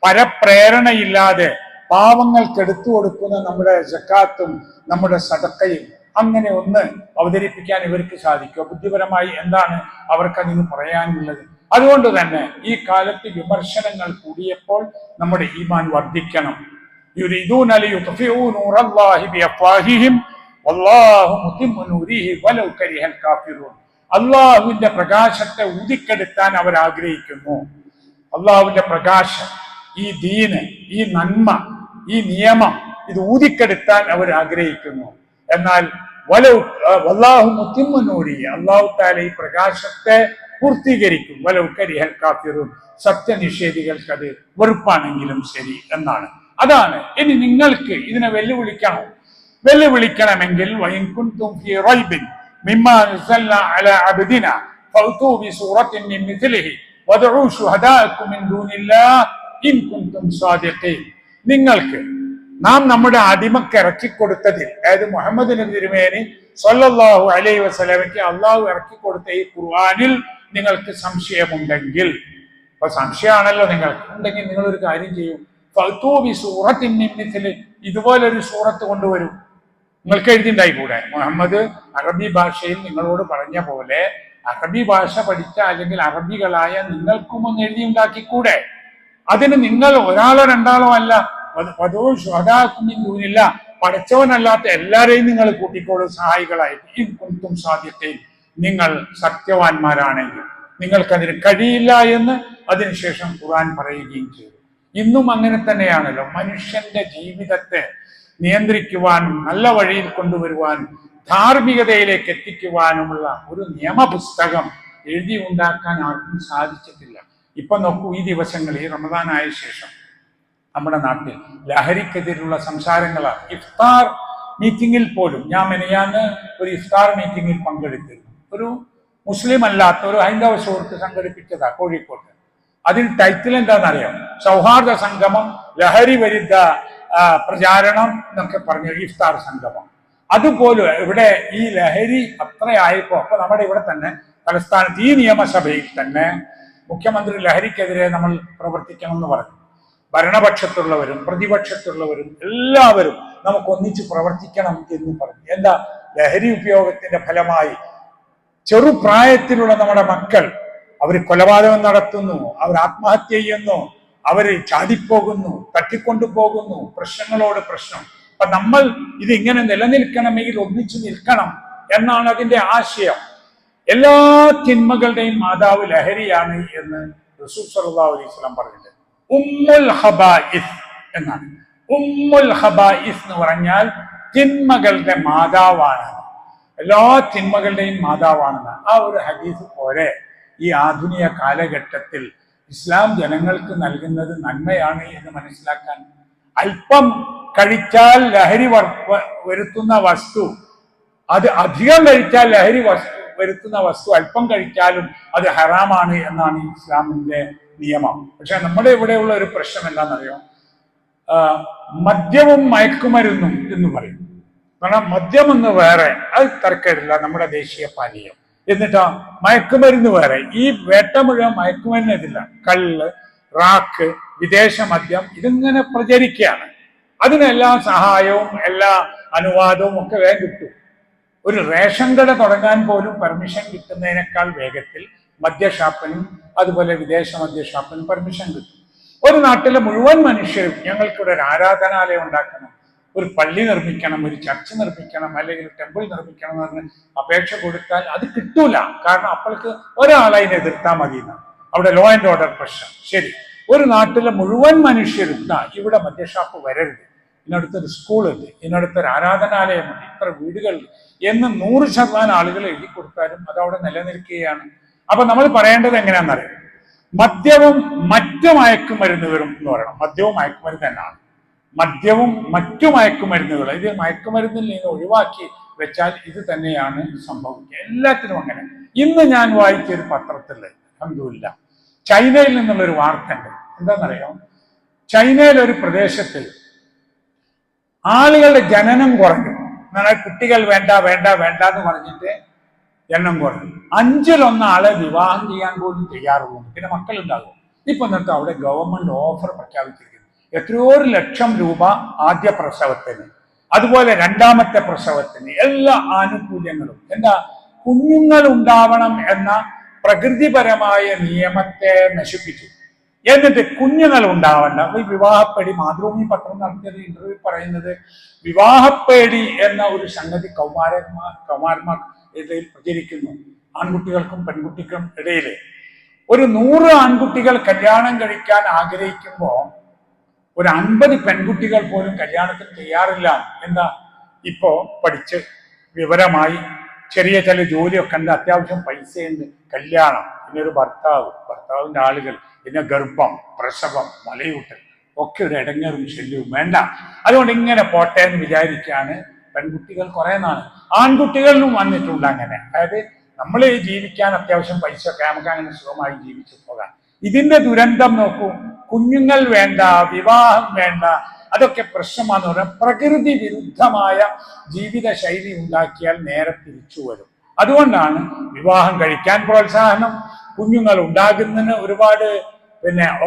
പരപ്രേരണയില്ലാതെ പാവങ്ങൾക്ക് എടുത്തു കൊടുക്കുന്ന നമ്മുടെ സക്കാത്തും നമ്മുടെ സദക്കയും അങ്ങനെ ഒന്ന് അവതരിപ്പിക്കാൻ ഇവർക്ക് സാധിക്കുക? ബുദ്ധിപരമായി എന്താണ് അവർക്കതിന് പറയാനുള്ളത്? അതുകൊണ്ട് തന്നെ ഈ കാലത്ത് വിമർശനങ്ങൾ കൂടിയപ്പോൾ നമ്മുടെ ഈമാൻ വർദ്ധിക്കണം. യുരീദൂന ലിയുത്ഫിഉ നൂറല്ലാഹി ബിഅഫ്വാഹിഹിം വല്ലാഹു മുതിമ്മു നൂരിഹി വലൗ കരിഹൽ കാഫിറൂൻ. അള്ളാഹുവിന്റെ പ്രകാശത്തെ ഊതിക്കെടുത്താൻ അവർ ആഗ്രഹിക്കുന്നു. അള്ളാഹുവിന്റെ പ്രകാശം, ഈ ദീന്, ഈ നന്മ, ഈ നിയമം, ഇത് ഊതിക്കെടുത്താൻ അവർ ആഗ്രഹിക്കുന്നു. എന്നാൽ വല്ലാഹു മുതിമ്മു നൂരിഹി, അള്ളാഹു തആല ഈ പ്രകാശത്തെ പൂർത്തീകരിക്കും. വലൗ കരിഹൽ കാഫിറൂൻ, സത്യനിഷേധികൾക്ക് അത് വെറുപ്പാണെങ്കിലും ശരി എന്നാണ്. അതാണ്. ഇനി നിങ്ങൾക്ക് ഇതിനെ വെല്ലുവിളിക്കണമെങ്കിൽ വഇൻ കുൻതും ഫീ റൈബിൻ മിമ്മാ നസൽനാ അലാ അബ്ദിനാ ഫഅ്തൂ ബിസൂറത്തിൻ മിൻ മിസ്ലിഹി വദഉ ശുഹദാഅക്കും മിൻ ദൂനില്ലാഹ് ഇൻ കുൻതും സാദിഖീൻ. നിങ്ങൾക്ക് നാം നമ്മുടെ അടിമക്ക് ഇറക്കിക്കൊടുത്തതിൽ, അതായത് മുഹമ്മദ് നബി തിരുമേനി സ്വല്ലല്ലാഹു അലൈഹി വസല്ലമയ്ക്ക് അള്ളാഹു ഇറക്കിക്കൊടുത്ത ഈ ഖുർആനിൽ നിങ്ങൾക്ക് സംശയമുണ്ടെങ്കിൽ, അപ്പൊ സംശയമാണല്ലോ നിങ്ങൾക്ക് ഉണ്ടെങ്കിൽ, നിങ്ങളൊരു കാര്യം ചെയ്യും, ഫഅ്തൂ ബിസൂറത്തിൻ മിൻ മിസ്ലിഹി, ഇതുപോലൊരു സൂറത്ത് കൊണ്ടുവരും. നിങ്ങൾക്ക് എഴുതിണ്ടായിക്കൂടെ? മുഹമ്മദ് അറബി ഭാഷയിൽ നിങ്ങളോട് പറഞ്ഞ പോലെ അറബി ഭാഷ പഠിച്ച അല്ലെങ്കിൽ അറബികളായ നിങ്ങൾക്കും ഒന്ന് എഴുതിയുണ്ടാക്കിക്കൂടെ? അതിന് നിങ്ങൾ ഒരാളോ രണ്ടാളോ അല്ല, ൂനില്ല, പഠിച്ചവനല്ലാത്ത എല്ലാരെയും നിങ്ങൾ കൂട്ടിക്കോളും സഹായികളായിട്ട്. ഈ കുന്തും സാധ്യതയും നിങ്ങൾ സത്യവാന്മാരാണെങ്കിൽ നിങ്ങൾക്കതിന് കഴിയില്ല എന്ന് അതിനുശേഷം ഖുർആൻ പറയുകയും ചെയ്തു. ഇന്നും അങ്ങനെ തന്നെയാണല്ലോ. മനുഷ്യന്റെ ജീവിതത്തെ നിയന്ത്രിക്കുവാനും നല്ല വഴിയിൽ കൊണ്ടുവരുവാനും ധാർമ്മികതയിലേക്ക് എത്തിക്കുവാനുമുള്ള ഒരു നിയമപുസ്തകം എഴുതി ഉണ്ടാക്കാൻ ആർക്കും സാധിച്ചിട്ടില്ല. ഇപ്പൊ നോക്കൂ, ഈ ദിവസങ്ങളിൽ റമദാനായ ശേഷം നമ്മുടെ നാട്ടിൽ ലഹരിക്കെതിരെയുള്ള സംസാരങ്ങളാണ്. ഇഫ്താർ മീറ്റിംഗിൽ പോലും ഞാൻ മെനയാന്ന് ഒരു ഇഫ്താർ മീറ്റിംഗിൽ പങ്കെടുത്തിരുന്നു. ഒരു മുസ്ലിം അല്ലാത്ത ഒരു ഹൈന്ദവ സുഹൃത്ത് സംഘടിപ്പിച്ചതാ കോഴിക്കോട്ട്. അതിൽ ടൈറ്റിൽ എന്താണെന്നറിയാം? സൗഹാർദ്ദ സംഗമം, ലഹരി വിരുദ്ധ പ്രചാരണം എന്നൊക്കെ പറഞ്ഞ ഇഫ്താർ സംഗമം. അതുപോലും ഇവിടെ ഈ ലഹരി അത്രയായപ്പോ അപ്പൊ നമ്മുടെ ഇവിടെ തന്നെ തലസ്ഥാനത്ത് ഈ നിയമസഭയിൽ തന്നെ മുഖ്യമന്ത്രി ലഹരിക്കെതിരെ നമ്മൾ പ്രവർത്തിക്കണം എന്ന് പറഞ്ഞു. ഭരണപക്ഷത്തുള്ളവരും പ്രതിപക്ഷത്തുള്ളവരും എല്ലാവരും നമുക്ക് ഒന്നിച്ച് പ്രവർത്തിക്കണം എന്ന് പറഞ്ഞു. എന്താ? ലഹരി ഉപയോഗത്തിന്റെ ഫലമായി ചെറുപ്രായത്തിലുള്ള നമ്മുടെ മക്കൾ അവർ കൊലപാതകം നടത്തുന്നു, അവർ ആത്മഹത്യ ചെയ്യുന്നു, അവര് ചാടിപ്പോകുന്നു, തട്ടിക്കൊണ്ടുപോകുന്നു, പ്രശ്നങ്ങളോട് പ്രശ്നം. അപ്പൊ നമ്മൾ ഇതിങ്ങനെ നിലനിൽക്കണമെങ്കിൽ ഒന്നിച്ചു നിൽക്കണം എന്നാണ് അതിന്റെ ആശയം. എല്ലാ തിന്മകളുടെയും മാതാവ് ലഹരിയാണ് എന്ന് റസൂൽ സല്ലല്ലാഹു അലൈഹി വസല്ലം പറഞ്ഞിട്ടുണ്ട്. ഉമ്മുൽ ഖബായിസ് എന്നാണ്. ഉമ്മുൽ ഖബായിസ് എന്ന് പറഞ്ഞാൽ തിന്മകളുടെ മാതാവാണ്, എല്ലാ തിന്മകളുടെയും മാതാവാണെന്ന്. ആ ഒരു ഹദീസ് പോലെ ഈ ആധുനിക കാലഘട്ടത്തിൽ ഇസ്ലാം ജനങ്ങൾക്ക് നൽകുന്നത് നന്മയാണ് എന്ന് മനസ്സിലാക്കാൻ. അല്പം കഴിച്ചാൽ ലഹരി വരുത്തുന്ന വസ്തു, അത് അധികം കഴിച്ചാൽ ലഹരി വരുത്തുന്ന വസ്തു അല്പം കഴിച്ചാലും അത് ഹറാമാണ് എന്നാണ് ഇസ്ലാമിന്റെ നിയമം. പക്ഷെ നമ്മുടെ ഇവിടെയുള്ള ഒരു പ്രശ്നം എന്താണെന്നറിയോ? മദ്യവും മയക്കുമരുന്നും എന്ന് പറയും. കാരണം മദ്യം എന്ന് വേറെ, അത് തരക്കേടില്ല, നമ്മുടെ ദേശീയ പാനീയം. എന്നിട്ടോ മയക്കുമരുന്ന് വേറെ. ഈ വേട്ട മുഴുവൻ മയക്കുമരുന്നെതില്ല. കള്ള്, റാക്ക്, വിദേശ മദ്യം ഇതിങ്ങനെ പ്രചരിക്കുകയാണ്. അതിനെല്ലാ സഹായവും എല്ലാ അനുവാദവും ഒക്കെ വേഗം കിട്ടും. ഒരു റേഷൻ കട തുടങ്ങാൻ പോലും പെർമിഷൻ കിട്ടുന്നതിനേക്കാൾ വേഗത്തിൽ മദ്യഷാപ്പിനും അതുപോലെ വിദേശ മദ്യഷാപ്പിനും പെർമിഷൻ കിട്ടും. ഒരു നാട്ടിലെ മുഴുവൻ മനുഷ്യരും ഞങ്ങൾക്കിവിടെ ഒരു ആരാധനാലയം ഉണ്ടാക്കണം, ഒരു പള്ളി നിർമ്മിക്കണം, ഒരു ചർച്ച് നിർമ്മിക്കണം, അല്ലെങ്കിൽ ടെമ്പിൾ നിർമ്മിക്കണം എന്ന് പറഞ്ഞ് അപേക്ഷ കൊടുത്താൽ അത് കിട്ടൂല. കാരണം അപ്പോൾക്ക് ഒരാളെ അതിനെ എതിർത്താൽ മതി എന്നാണ്. അവിടെ ലോ ആൻഡ് ഓർഡർ പ്രശ്നം. ശരി, ഒരു നാട്ടിലെ മുഴുവൻ മനുഷ്യരും ഇവിടെ മദ്യഷാപ്പ് വരരുത്, ഇതിനടുത്തൊരു സ്കൂളുണ്ട്, ഇതിനടുത്തൊരു ആരാധനാലയമുണ്ട്, ഇത്ര വീടുകളുണ്ട് എന്ന് 100% ആളുകൾ എഴുതി കൊടുത്താലും അത് അവിടെ നിലനിൽക്കുകയാണ്. അപ്പൊ നമ്മൾ പറയേണ്ടത് എങ്ങനെയാണെന്നറിയാം? മദ്യവും മറ്റു മയക്കുമരുന്നുകളും എന്ന് പറയണം. മദ്യവും മയക്കുമരുന്ന് തന്നെയാണ്. മദ്യവും മറ്റു മയക്കുമരുന്നുകൾ, ഇത് മയക്കുമരുന്നിൽ നിന്ന് ഒഴിവാക്കി വെച്ചാൽ ഇത് തന്നെയാണ് സംഭവിക്കുക. എല്ലാത്തിനും അങ്ങനെ. ഇന്ന് ഞാൻ വായിച്ചൊരു പത്രത്തിൽ അൽഹംദുലില്ലാ ചൈനയിൽ നിന്നുള്ളൊരു വാർത്ത ഉണ്ട്. എന്താണെന്നറിയാം? ചൈനയിലെ ഒരു പ്രദേശത്തിൽ ആളുകളുടെ ജനനം കുറഞ്ഞു. എന്നാൽ കുട്ടികൾ വേണ്ട വേണ്ട വേണ്ട എന്ന് പറഞ്ഞിട്ട് ജനനം കുറഞ്ഞു. 5-1 ആളെ വിവാഹം ചെയ്യാൻ പോലും തയ്യാറുള്ളൂ. പിന്നെ മക്കളുണ്ടാകും. ഇപ്പൊ എന്നിട്ട് അവിടെ ഗവൺമെന്റ് ഓഫർ പ്രഖ്യാപിച്ചിരിക്കുന്നു. എത്രയോ ലക്ഷം രൂപ ആദ്യ പ്രസവത്തിന്, അതുപോലെ രണ്ടാമത്തെ പ്രസവത്തിന്, എല്ലാ ആനുകൂല്യങ്ങളും. എന്താ? കുഞ്ഞുങ്ങൾ ഉണ്ടാവണം എന്ന പ്രകൃതിപരമായ നിയമത്തെ നശിപ്പിച്ചു. എന്നിട്ട് കുഞ്ഞുങ്ങൾ ഉണ്ടാവണ്ട. ഈ വിവാഹപ്പേടി, മാതൃഭൂമി പത്രം നടത്തിയത് ഇന്റർവ്യൂ പറയുന്നത് വിവാഹപ്പേടി എന്ന ഒരു സംഗതി കൗമാരന്മാർ ഇടയിൽ പ്രചരിക്കുന്നു. ആൺകുട്ടികൾക്കും പെൺകുട്ടിക്കും ഇടയിൽ. ഒരു 100 ആൺകുട്ടികൾ കല്യാണം കഴിക്കാൻ ആഗ്രഹിക്കുമ്പോൾ ഒരു 50 പെൺകുട്ടികൾ പോലും കല്യാണത്തിന് തയ്യാറില്ല. എന്താ? ഇപ്പോ പഠിച്ച് വിവരമായി ചെറിയ ചില ജോലിയൊക്കെ ഉണ്ട്, അത്യാവശ്യം പൈസയുണ്ട്, കല്യാണം, പിന്നെ ഒരു ഭർത്താവിന്റെ ആളുകൾ, പിന്നെ ഗർഭം, പ്രസവം, മലയൂട്ടൽ ഒക്കെ ഒരു ഇടങ്ങേറും ശല്യവും വേണ്ട. അതുകൊണ്ട് ഇങ്ങനെ പോട്ടെ എന്ന് വിചാരിക്കാണ് പെൺകുട്ടികൾ കുറെ നാൾ. ആൺകുട്ടികളിലും വന്നിട്ടുണ്ട് അങ്ങനെ. അതായത് നമ്മൾ ജീവിക്കാൻ അത്യാവശ്യം പൈസ ഒക്കെ നമുക്ക് അങ്ങനെ സുഖമായി ജീവിച്ചു പോകാം. ഇതിന്റെ ദുരന്തം നോക്കൂ. കുഞ്ഞുങ്ങൾ വേണ്ട, വിവാഹം വേണ്ട, അതൊക്കെ പ്രശ്നമാണെന്ന് പറഞ്ഞാൽ പ്രകൃതി വിരുദ്ധമായ ജീവിത ശൈലി ഉണ്ടാക്കിയാൽ നേരെ തിരിച്ചു വരും. അതുകൊണ്ടാണ് വിവാഹം കഴിക്കാൻ പ്രോത്സാഹനം, കുഞ്ഞുങ്ങൾ ഉണ്ടാകുന്നതിന് ഒരുപാട്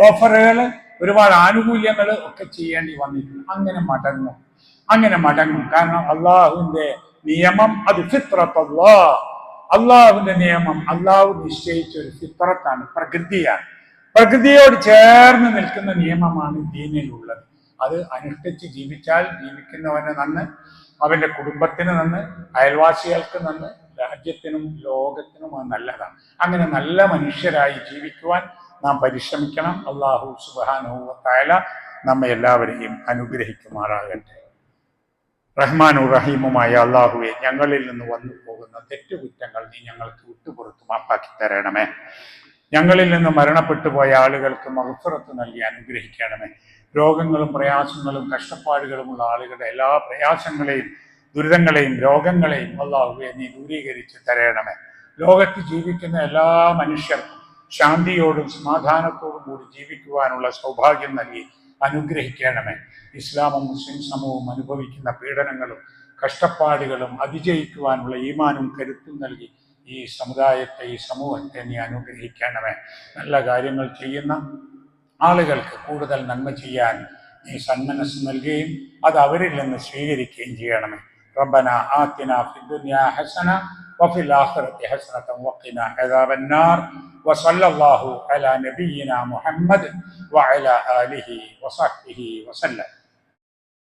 ഓഫറുകൾ, ഒരുപാട് ആനുകൂല്യങ്ങൾ ഒക്കെ ചെയ്യേണ്ടി വന്നിട്ടുണ്ട്. അങ്ങനെ മടങ്ങും. കാരണം അള്ളാഹുവിന്റെ നിയമം അത് ഫിത്രത്തുല്ലാഹ്. അള്ളാഹുവിന്റെ നിയമം അള്ളാഹു നിശ്ചയിച്ച ഒരു ഫിത്രത്താണ്, പ്രകൃതിയാണ്. പ്രകൃതിയോട് ചേർന്ന് നിൽക്കുന്ന നിയമമാണ് ദീനിലുള്ളത്. അത് അനുഷ്ഠിച്ച് ജീവിച്ചാൽ ജീവിക്കുന്നവന് നന്ന്, അവന്റെ കുടുംബത്തിന് നന്ന്, അയൽവാസികൾക്ക് നന്ന്, രാജ്യത്തിനും ലോകത്തിനും അത് നല്ലതാണ്. അങ്ങനെ നല്ല മനുഷ്യരായി ജീവിക്കുവാൻ നാം പരിശ്രമിക്കണം. അല്ലാഹു സുബ്ഹാനഹു വ തആല നമ്മെ എല്ലാവരെയും അനുഗ്രഹിക്കുമാറാകട്ടെ. റഹ്മാനു റഹീമുമായ അള്ളാഹുവെ, ഞങ്ങളിൽ നിന്ന് വന്നു പോകുന്ന തെറ്റുകുറ്റങ്ങൾ നീ ഞങ്ങൾക്ക് വിട്ടുപുറത്തു മാപ്പാക്കി തരണമേ. ഞങ്ങളിൽ നിന്ന് മരണപ്പെട്ടു പോയ ആളുകൾക്ക് മഗ്ഫിറത്ത് നൽകി അനുഗ്രഹിക്കണമേ. രോഗങ്ങളും പ്രയാസങ്ങളും കഷ്ടപ്പാടുകളുമുള്ള ആളുകളുടെ എല്ലാ പ്രയാസങ്ങളെയും ദുരിതങ്ങളെയും രോഗങ്ങളെയും അല്ലാഹുവേ നീ ദൂരീകരിച്ച് തരണമേ. ലോകത്ത് ജീവിക്കുന്ന എല്ലാ മനുഷ്യർക്കും ശാന്തിയോടും സമാധാനത്തോടും കൂടി ജീവിക്കുവാനുള്ള സൗഭാഗ്യം നൽകി അനുഗ്രഹിക്കണമേ. ഇസ്ലാമും മുസ്ലിം സമൂഹവും അനുഭവിക്കുന്ന പീഡനങ്ങളും കഷ്ടപ്പാടുകളും അതിജയിക്കുവാനുള്ള ഈമാനും കരുത്തും നൽകി ഈ സമുദായത്തെ, ഈ സമൂഹത്തെ നീ അനുഗ്രഹിക്കണമേ. നല്ല കാര്യങ്ങൾ ചെയ്യുന്ന ആളുകൾക്ക് കൂടുതൽ നന്മ ചെയ്യാൻ നീ സന്മനസ് നൽകുകയും അത് അവരിൽ നിന്ന് സ്വീകരിക്കുകയും ചെയ്യണമേ. റബ്ബന ആതിന ഫിദ്ദുനിയ ഹസന വഫിൽ ആഖിറതി ഹസനത വഖിന അദാബന്നാർ വസല്ലല്ലാഹു അലാ നബിയിന മുഹമ്മദ് വഅലാ ആലിഹി വസഹ്ബിഹി വസല്ലം.